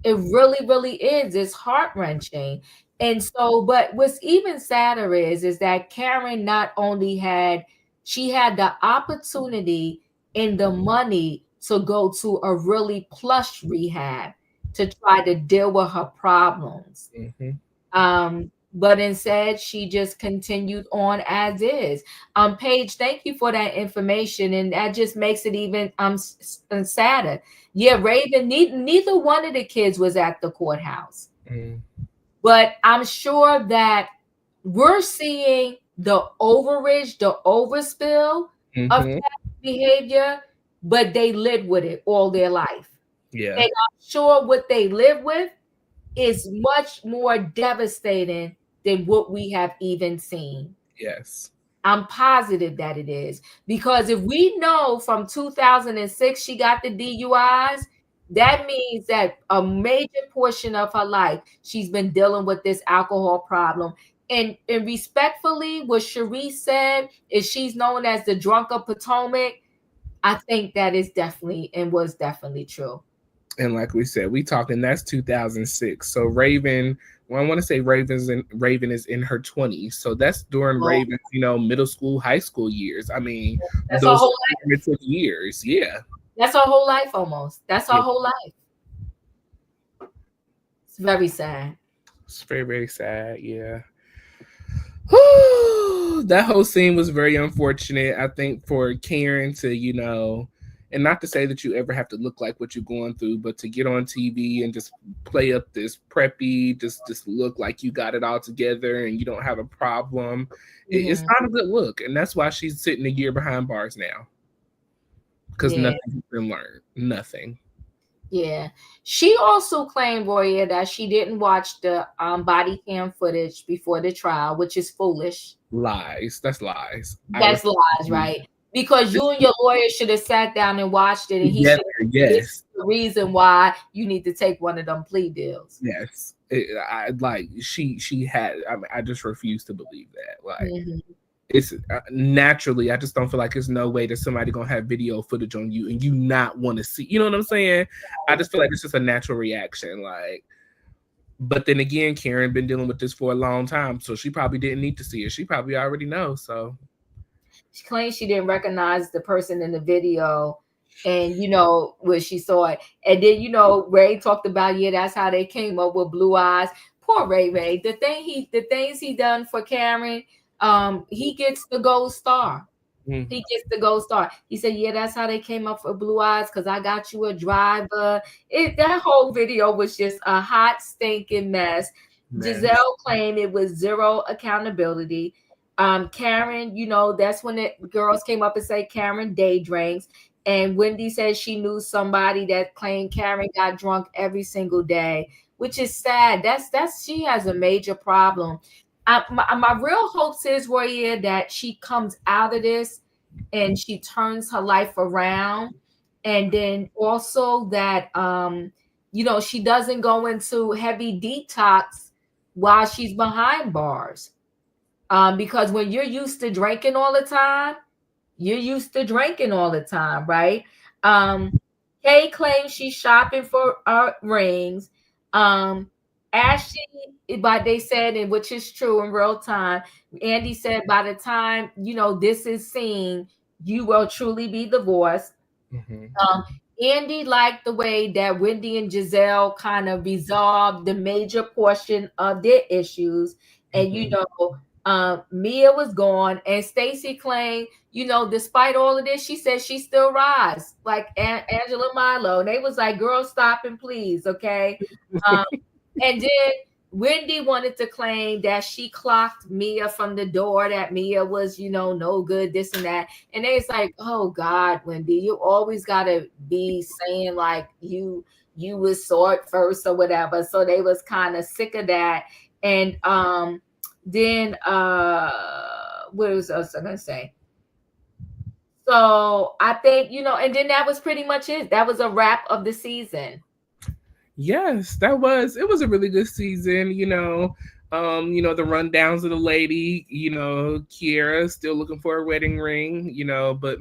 It really, really is. It's heart-wrenching. And so, but what's even sadder is that Karen not only had the opportunity and the money to go to a really plush rehab to try to deal with her problems. But instead, she just continued on as is. Paige, thank you for that information. And that just makes it even sadder. Yeah, Raven, neither one of the kids was at the courthouse. But I'm sure that we're seeing the overreach, the overspill of that behavior, but they lived with it all their life. Yeah. And I'm sure what they live with is much more devastating than what we have even seen. Yes. I'm positive that it is. Because if we know from 2006 she got the DUIs, that means that a major portion of her life she's been dealing with this alcohol problem. And respectfully, what Cherie said is she's known as the drunk of Potomac. I think that is definitely and was definitely true. And like we said, we talking that's 2006. So Raven, well, I want to say Raven is in her 20s. So that's during Raven's, middle school, high school years. I mean, that's those whole formative years. Yeah. That's her whole life almost. That's her whole life. It's very sad. It's very, very sad. Yeah. That whole scene was very unfortunate. I think for Karen to, and not to say that you ever have to look like what you're going through, but to get on TV and just play up this preppy, just look like you got it all together and you don't have a problem. It's not a good look. And that's why she's sitting a year behind bars now. Because nothing's been learned. Nothing. Yeah. She also claimed, Royaire, that she didn't watch the body cam footage before the trial, which is foolish. Lies. That's lies. That's lies, right? Because you and your lawyer should have sat down and watched it, and he should have yes. the reason why you need to take one of them plea deals. Yes. She had, I just refuse to believe that. Like, it's naturally, I just don't feel like there's no way that somebody gonna have video footage on you and you not want to see, you know what I'm saying? I just feel like it's just a natural reaction. Like, but then again, Karen been dealing with this for a long time, so she probably didn't need to see it. She probably already knows. So she claims she didn't recognize the person in the video, and when she saw it, and then Ray talked about that's how they came up with Blue Eyes. Poor Ray. The things he done for Karen. He gets the gold star. He gets the gold star. He said, that's how they came up for Blue Eyes, because I got you a driver. That whole video was just a hot, stinking mess. Giselle claimed it was zero accountability. Karen, that's when the girls came up and said Karen day drinks. And Wendy said she knew somebody that claimed Karen got drunk every single day, which is sad. She has a major problem. My real hopes is, Royaire, that she comes out of this and she turns her life around, and then also that she doesn't go into heavy detox while she's behind bars, because when you're used to drinking all the time, right? Kay claims she's shopping for rings. Ashley, but they said, and which is true in real time, Andy said by the time this is seen, you will truly be divorced. Andy liked the way that Wendy and Giselle kind of resolved the major portion of their issues, and Mia was gone, and Stacey claimed, despite all of this, she said she still rides like Angela Milo, and they was like, "Girl, stop and please, okay." And then Wendy wanted to claim that she clocked Mia from the door, that Mia was, no good, this and that. And it's like, oh God, Wendy, you always gotta be saying like you was saw it first or whatever. So they was kind of sick of that. And then what was else I gonna say? So I think, and then that was pretty much it. That was a wrap of the season. Yes, it was a really good season, the rundowns of the lady, Kiera still looking for a wedding ring, but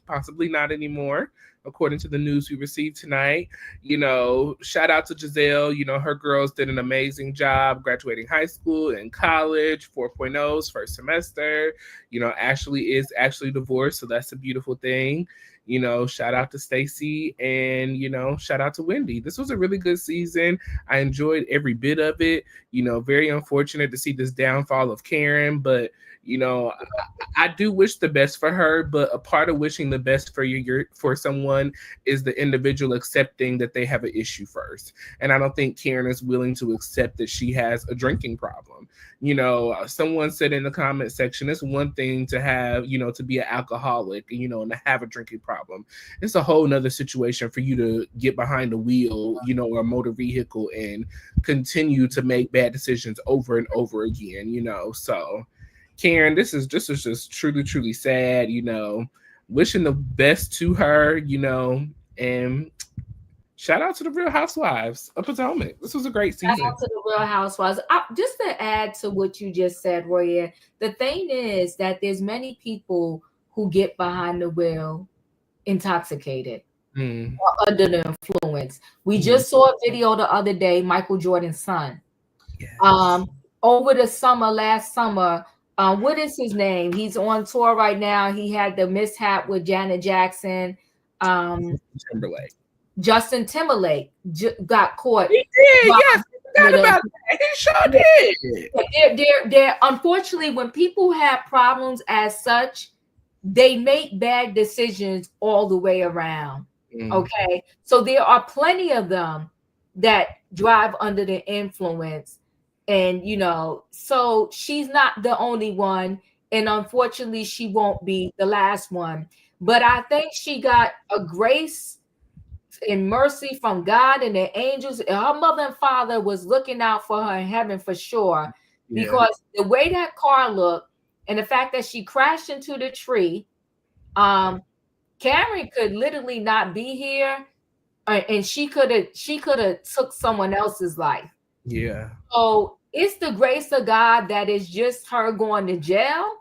possibly not anymore, according to the news we received tonight. Shout out to Giselle, her girls did an amazing job graduating high school and college, 4.0s first semester. Ashley is actually divorced, so that's a beautiful thing. Shout out to Stacey, and shout out to Wendy. This was a really good season. I enjoyed every bit of it. Very unfortunate to see this downfall of Karen, but I do wish the best for her, but a part of wishing the best for someone is the individual accepting that they have an issue first. And I don't think Karen is willing to accept that she has a drinking problem. Someone said in the comment section, it's one thing to have, to be an alcoholic, and to have a drinking problem. It's a whole nother situation for you to get behind the wheel, or a motor vehicle and continue to make bad decisions over and over again, so Karen, this is just truly, truly sad, wishing the best to her, and shout out to the Real Housewives of Potomac. This was a great season. Shout out to the Real Housewives. Just to add to what you just said, Royaire, the thing is that there's many people who get behind the wheel intoxicated or under the influence. We just saw a video the other day, Michael Jordan's son. Yes. Over the last summer, what is his name? He's on tour right now. He had the mishap with Janet Jackson. Justin Timberlake got caught. He did, yes. forgot about that. He sure did. They're unfortunately, when people have problems as such, they make bad decisions all the way around. Okay, so there are plenty of them that drive under the influence, and so she's not the only one, and unfortunately she won't be the last one, but I think she got a grace and mercy from God and the angels. Her mother and father was looking out for her in heaven for sure, because the way that car looked and the fact that she crashed into the tree, Karen could literally not be here, and she could have took someone else's life. Yeah. So it's the grace of God that is just her going to jail,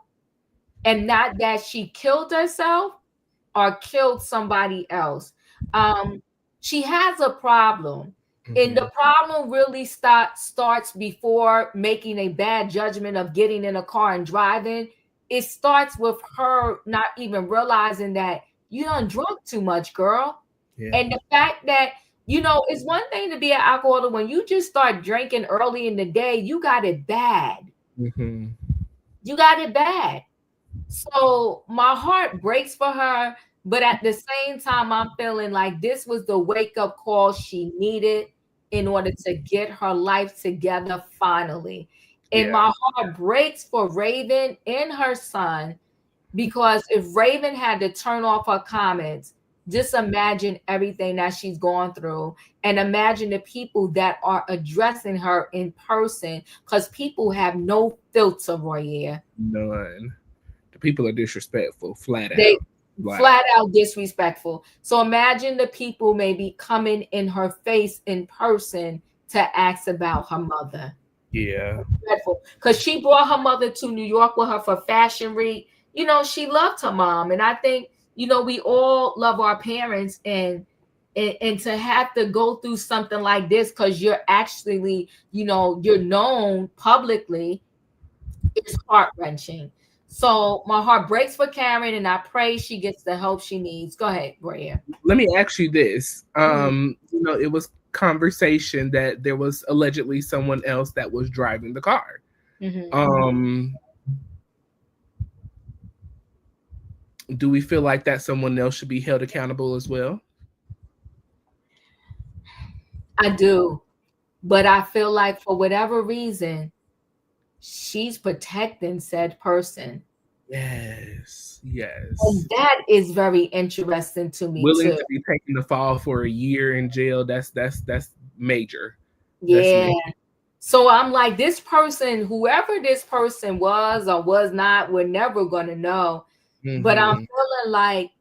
and not that she killed herself or killed somebody else. She has a problem, and the problem really starts before making a bad judgment of getting in a car and driving. It starts with her not even realizing that you done drunk too much, girl. Yeah. And the fact that, it's one thing to be an alcoholic. When you just start drinking early in the day, you got it bad. You got it bad. So my heart breaks for her, but at the same time, I'm feeling like this was the wake-up call she needed in order to get her life together finally. And my heart breaks for Raven and her son, because if Raven had to turn off her comments, just imagine everything that she's gone through, and imagine the people that are addressing her in person, because people have no filter, Royaire. None. The people are disrespectful, flat out. Flat out disrespectful. So imagine the people maybe coming in her face in person to ask about her mother. Yeah. Because she brought her mother to New York with her for Fashion Week. She loved her mom. And I think, we all love our parents, and to have to go through something like this because you're actually, you're known publicly, it's heart-wrenching. So my heart breaks for Karen, and I pray she gets the help she needs. Go ahead, Royaire. Let me ask you this. It was conversation that there was allegedly someone else that was driving the car. Do we feel like that someone else should be held accountable as well? I do, but I feel like for whatever reason, she's protecting said person. Yes. And that is very interesting to me. Willing to be taking the fall for a year in jail. That's major. Yeah. That's major. So I'm like, this person, whoever this person was or was not, we're never gonna know. But I'm feeling like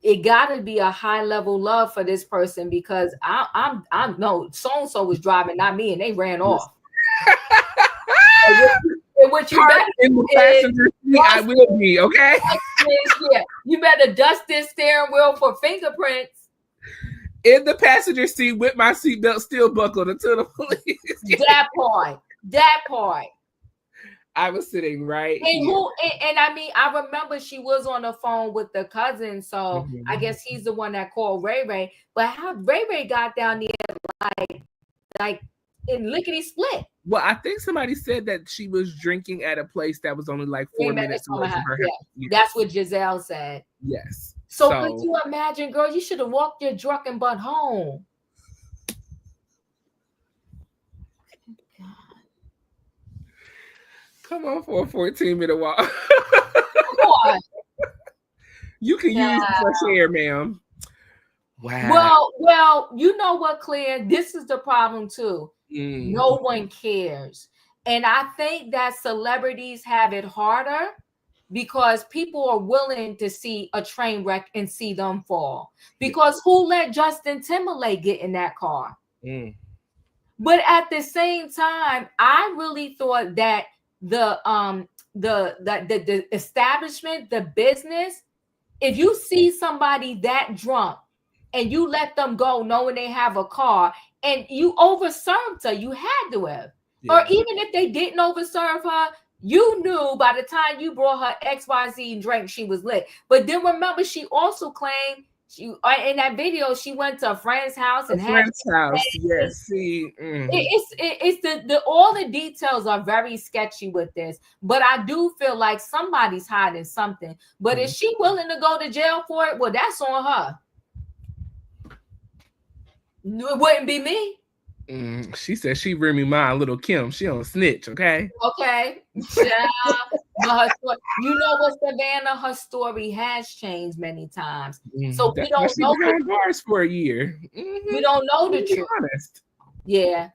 it got to be a high level love for this person, because I'm no, so-and-so was driving, not me, and they ran off. And what you better in the passenger seat, I will be, okay? Yeah, you better dust this steering wheel for fingerprints. In the passenger seat with my seatbelt still buckled until the police. That part. I was sitting right here. And I mean, I remember she was on the phone with the cousin, so I guess he's the one that called Ray Ray. But how Ray Ray got down there like in lickety split. Well, I think somebody said that she was drinking at a place that was only like 4 minutes away from her house. Yeah. That's what Giselle said. Yes. So could you imagine, girl? You should have walked your drunken butt home. Come on for a 14-minute walk. Come on. You can use fresh air, ma'am. Wow. Well, you know what, Claire? This is the problem too. No one cares. And I think that celebrities have it harder because people are willing to see a train wreck and see them fall. Because who let Justin Timberlake get in that car? But at the same time, I really thought that the establishment, the business, if you see somebody that drunk and you let them go knowing they have a car and you overserved her, you had to have. Or even if they didn't overserve her, you knew by the time you brought her XYZ drink, she was lit. But then remember, she also claimed She in that video, she went to a friend's house and A had friend's house. Yes. See. it's the all the details are very sketchy with this, but I do feel like somebody's hiding something. But is she willing to go to jail for it? Well, that's on her. It wouldn't be me. She said she Remy Ma, little Kim. She don't snitch, okay? Okay. But you know what, Savannah? Her story has changed many times. So That's we don't she know behind bars for a year. we don't know the truth. Honest. Yeah.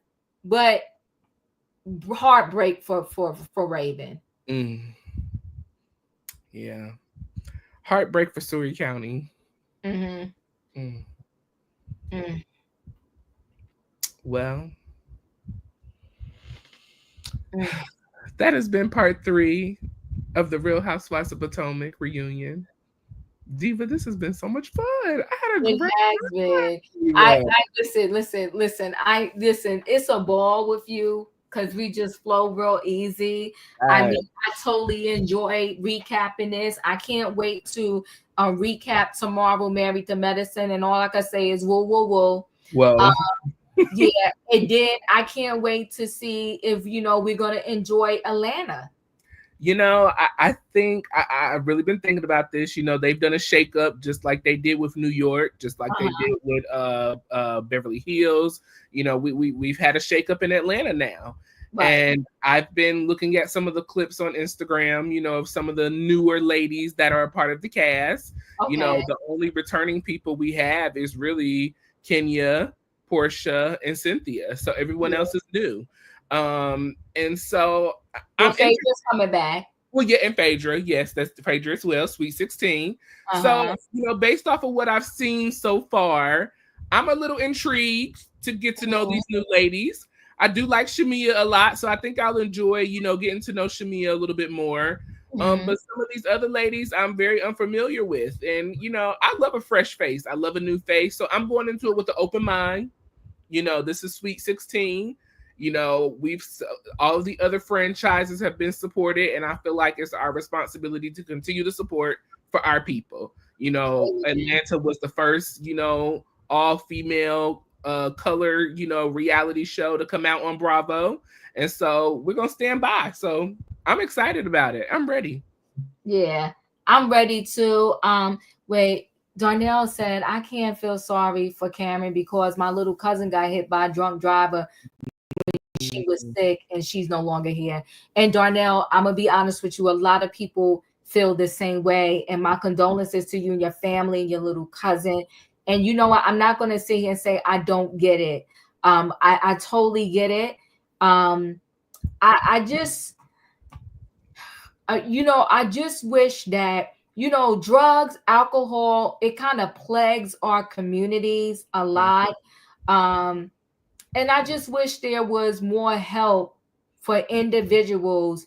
But heartbreak for Raven. Yeah. Heartbreak for Surrey County. Well, that has been part 3 of the Real Housewives of Potomac reunion. Diva, this has been so much fun. I had a great time. I listen. It's a ball with you because we just flow real easy. I mean, I totally enjoy recapping this. I can't wait to recap tomorrow, Married to Medicine, and all I can say is woo woo woo. Well. Yeah, it did. I can't wait to see if we're gonna enjoy Atlanta. I think I've really been thinking about this. They've done a shakeup just like they did with New York, just like they did with Beverly Hills. We've had a shakeup in Atlanta now. Right. And I've been looking at some of the clips on Instagram, of some of the newer ladies that are a part of the cast. Okay. The only returning people we have is really Kenya, Portia, and Cynthia. So everyone else is new. And so Phaedra's coming back. Well, yeah, and Phaedra, yes, that's Phaedra as well, Sweet 16. So, based off of what I've seen so far, I'm a little intrigued to get to know these new ladies. I do like Shamia a lot, so I think I'll enjoy, getting to know Shamia a little bit more. But some of these other ladies I'm very unfamiliar with. And, I love a fresh face. I love a new face. So I'm going into it with an open mind. This is Sweet 16. All of the other franchises have been supported, and I feel like it's our responsibility to continue to support for our people. Atlanta was the first, all-female color, reality show to come out on Bravo. And so we're going to stand by. So I'm excited about it. I'm ready. Yeah, I'm ready to. Wait. Darnell said, I can't feel sorry for Cameron because my little cousin got hit by a drunk driver when she was sick and she's no longer here. And Darnell, I'm going to be honest with you. A lot of people feel the same way. And my condolences to you and your family and your little cousin. And you know what? I'm not going to sit here and say I don't get it. I totally get it. I just wish that drugs, alcohol, it kind of plagues our communities a lot. And I just wish there was more help for individuals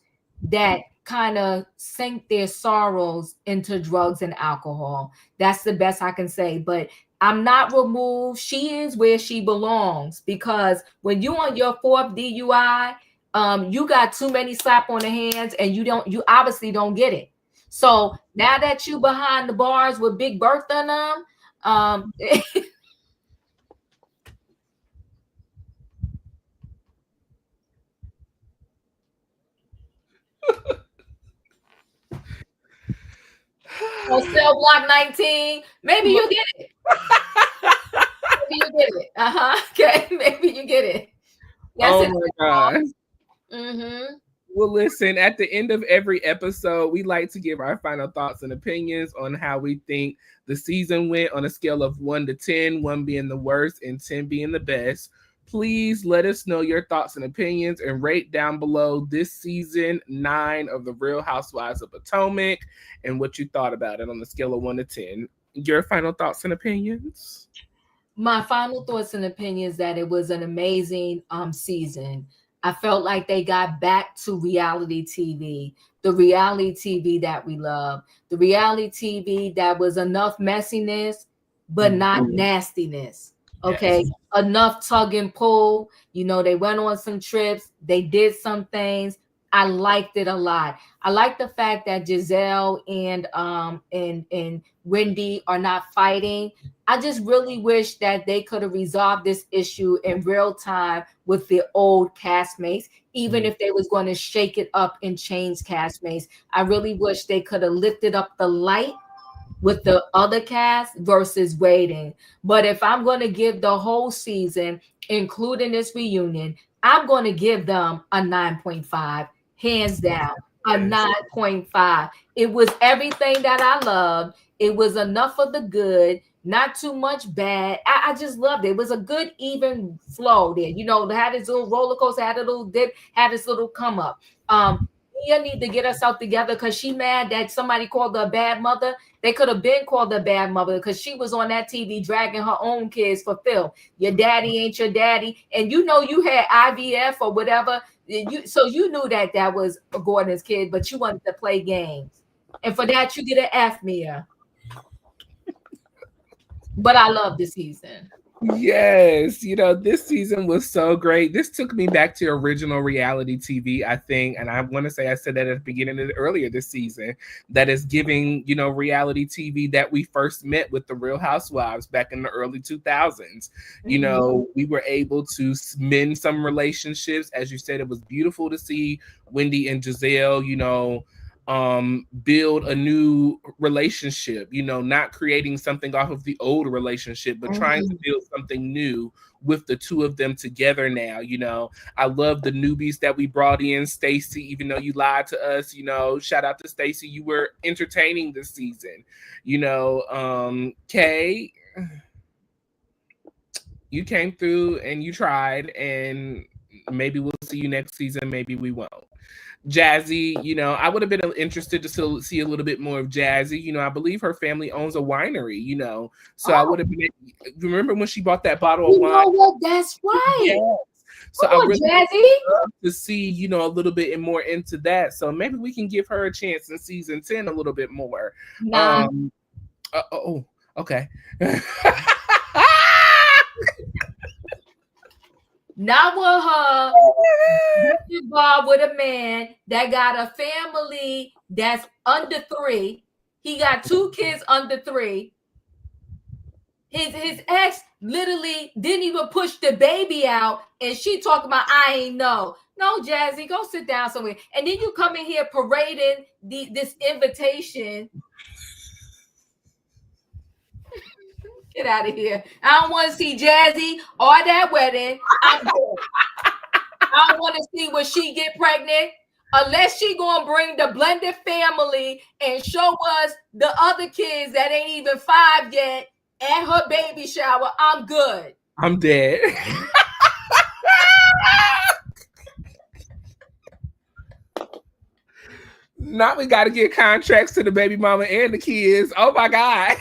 that kind of sink their sorrows into drugs and alcohol. That's the best I can say. But I'm not removed. She is where she belongs, because when you on your 4th DUI, you got too many slap on the hands and you obviously don't get it. So now that you behind the bars with Big Bertha and them, on cell block 19, maybe you get it. Maybe you get it. Okay, maybe you get it. That's my God. Well, listen, at the end of every episode, we like to give our final thoughts and opinions on how we think the season went on a scale of 1 to 10, 1 being the worst and 10 being the best. Please let us know your thoughts and opinions and rate down below this season 9 of the Real Housewives of Potomac and what you thought about it on the scale of 1 to 10. Your final thoughts and opinions? My final thoughts and opinions that it was an amazing season. I felt like they got back to reality TV, the reality TV that we love, the reality TV that was enough messiness, but not nastiness. Okay. Yes. Enough tug and pull. They went on some trips. They did some things, I liked it a lot. I like the fact that Giselle and Wendy are not fighting. I just really wish that they could have resolved this issue in real time with the old castmates, even if they was going to shake it up and change castmates. I really wish they could have lifted up the light with the other cast versus waiting. But if I'm going to give the whole season, including this reunion, I'm going to give them a 9.5, hands down, a 9.5. It was everything that I loved. It was enough of the good, not too much bad. I just loved it. It was a good, even flow there. You know, they had this little roller coaster, had a little dip, had this little come up. Mia need to get herself together because she mad that somebody called her a bad mother. They could have been called her bad mother because she was on that TV dragging her own kids for film. Your daddy ain't your daddy. And you know you had IVF or whatever. So you knew that that was Gordon's kid, but you wanted to play games. And for that, you get an F, Mia. But I love the season. Yes, you know, this season was so great. This took me back to original reality TV, I think. And I want to say I said that at the beginning of earlier this season, that is giving, you know, reality TV that we first met with the Real Housewives back in the early 2000s. You know, we were able to mend some relationships. As you said, it was beautiful to see Wendy and Giselle, you know, build a new relationship, you know, not creating something off of the old relationship, but trying to build something new with the two of them together now. You know, I love the newbies that we brought in. Stacey, even though you lied to us, you know, shout out to Stacey, you were entertaining this season. You know, Kay, you came through and you tried, and maybe we'll see you next season, maybe we won't. Jazzy, you know, I would have been interested to see a little bit more of Jazzy. You know, I believe her family owns a winery, you know, so I would have been, remember when she bought that bottle of wine? You know what? That's right. Yes. So Come I on, really Jazzy. love to see, you know, a little bit and more into that. So maybe we can give her a chance in season 10 a little bit more. Nah. Okay. Not with her. Involved with a man that got a family that's under 3. He got 2 kids under 3. His ex literally didn't even push the baby out, and she talking about I ain't know. No, Jazzy, go sit down somewhere. And then you come in here parading this invitation. Get out of here. I don't want to see Jazzy or that wedding. I'm good. I don't want to see when she get pregnant unless she gonna bring the blended family and show us the other kids that ain't even 5 yet at her baby shower. I'm good. I'm dead. Now we got to get contracts to the baby mama and the kids. Oh my God.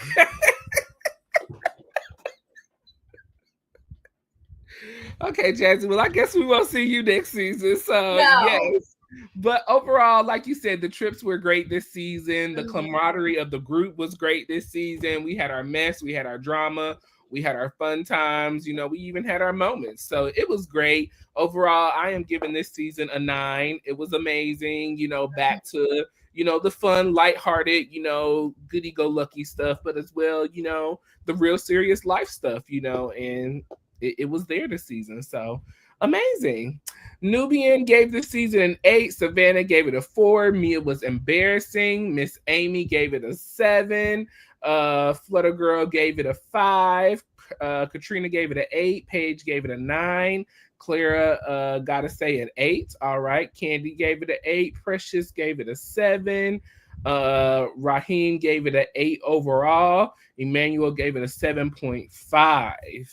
Okay, Jazzy. Well, I guess we won't see you next season. So, yes. But overall, like you said, the trips were great this season. The camaraderie of the group was great this season. We had our mess. We had our drama. We had our fun times. You know, we even had our moments. So it was great. Overall, I am giving this season a 9. It was amazing. You know, back to, you know, the fun, lighthearted, you know, goody-go-lucky stuff, but as well, you know, the real serious life stuff, you know, and it was there this season. So amazing. Nubian gave this season an 8. Savannah gave it a 4. Mia was embarrassing. Miss Amy gave it a 7. Flutter Girl gave it a 5. Katrina gave it an 8. Paige gave it a 9. Clara gotta say an 8. All right. Candy gave it an 8. Precious gave it a 7. Raheem gave it an 8 overall. Emmanuel gave it a 7.5.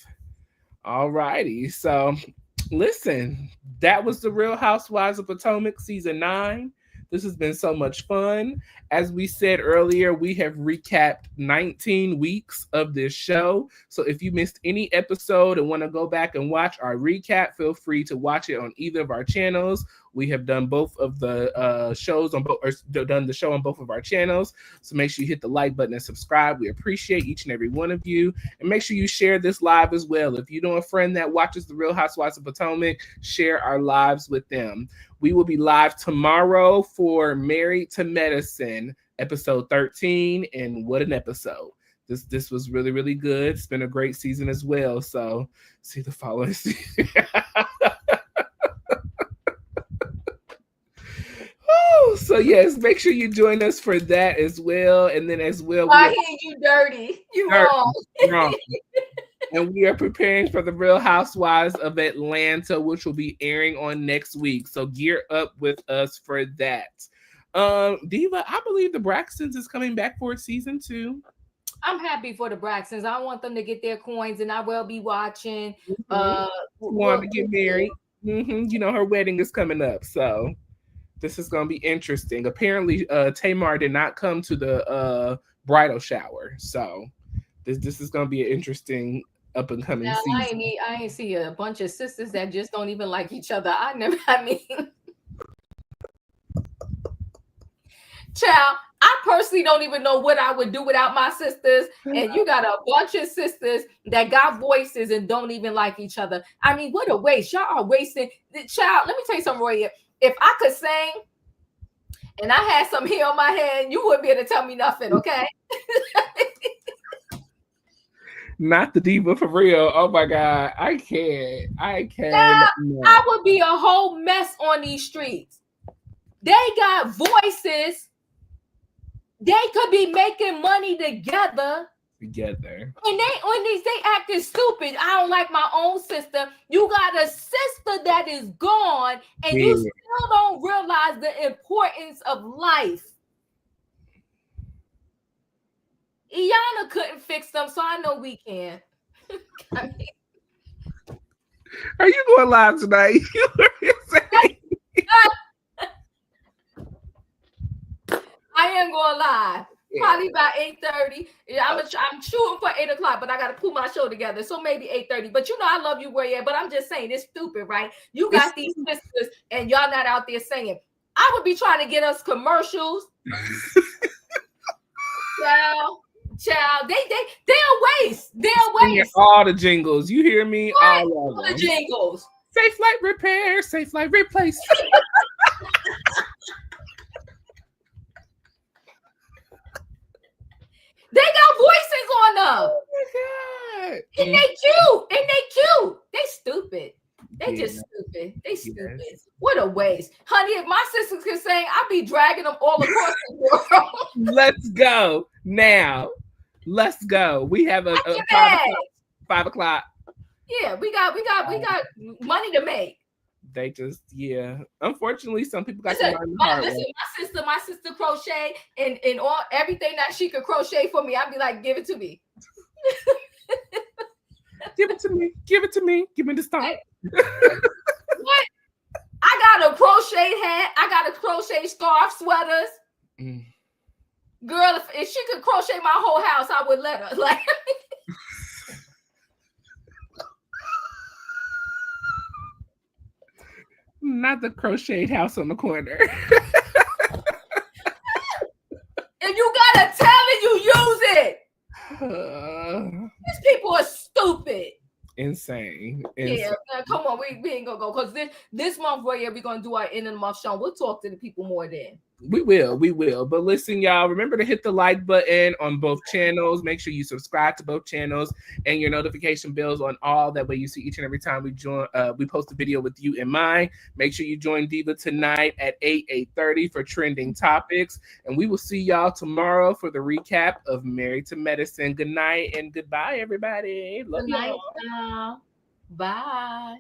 All righty. So listen, that was the Real Housewives of Potomac season 9. This has been so much fun. As we said earlier, we have recapped 19 weeks of this show. So if you missed any episode and want to go back and watch our recap, feel free to watch it on either of our channels. We have done both of the shows on both, or done the show on both of our channels. So make sure you hit the like button and subscribe. We appreciate each and every one of you. And make sure you share this live as well. If you know a friend that watches The Real Housewives of Potomac, share our lives with them. We will be live tomorrow for Married to Medicine, episode 13. And what an episode. This was really, really good. It's been a great season as well. So see the following season. So yes, make sure you join us for that as well. And then as well, I hear you dirty. You wrong. And we are preparing for The Real Housewives of Atlanta, which will be airing on next week. So gear up with us for that. Diva, I believe the Braxtons is coming back for season 2. I'm happy for the Braxtons. I want them to get their coins, and I will be watching. Want to get married? You know, her wedding is coming up, so this is going to be interesting. Apparently, Tamar did not come to the bridal shower, so this is going to be an interesting up and coming season. I ain't see a bunch of sisters that just don't even like each other. Child, I personally don't even know what I would do without my sisters. And you got a bunch of sisters that got voices and don't even like each other. I mean, what a waste. Y'all are wasting. Child, let me tell you something, Royaire. If I could sing and I had some hair on my head, you wouldn't be able to tell me nothing, okay? Not the Diva for real. Oh my God. I can't. Now, I would be a whole mess on these streets. They got voices. They could be making money together. And they acting stupid. I don't like my own sister. You got a sister that is gone, and you still don't realize the importance of life. Iyanla couldn't fix them, so I know we can. Are you going live tonight? I am going live. Probably about 8:30. I'm shooting for 8 o'clock, but I got to pull my show together. So maybe 8:30. But you know, I love you, Royaire. But I'm just saying, it's stupid, right? You got these sisters, and y'all not out there singing. I would be trying to get us commercials. Child, they're a waste. They're a waste. All the jingles. You hear me? All of them. The jingles. Safe flight repair. Safe flight replace. They got voices on them. Oh my God. And they cute. They stupid. They just stupid. They stupid. Yes. What a waste. Honey, if my sisters can sing, I'd be dragging them all across the world. Let's go now. Let's go. We have a 5 o'clock. Yeah, we got money to make. They just, unfortunately, some people got to learn the hard way. My sister crochet and everything that she could crochet for me. I'd be like, give it to me. Give it to me. Give it to me. Give me the stuff. What? I got a crochet hat. I got a crochet scarf, sweaters. Girl, if she could crochet my whole house, I would let her. Like. Not the crocheted house on the corner. And you gotta tell it, you use it. These people are stupid. Insane. Yeah, come on, we ain't gonna go because this month, Royaire, we're gonna do our end of the month show. We'll talk to the people more then. We will. But listen, y'all, remember to hit the like button on both channels. Make sure you subscribe to both channels and your notification bells on all. That way you see each and every time we post a video with you in mind. Make sure you join Diva tonight at 8:30 for trending topics. And we will see y'all tomorrow for the recap of Married to Medicine. Good night and goodbye, everybody. Love you. Bye.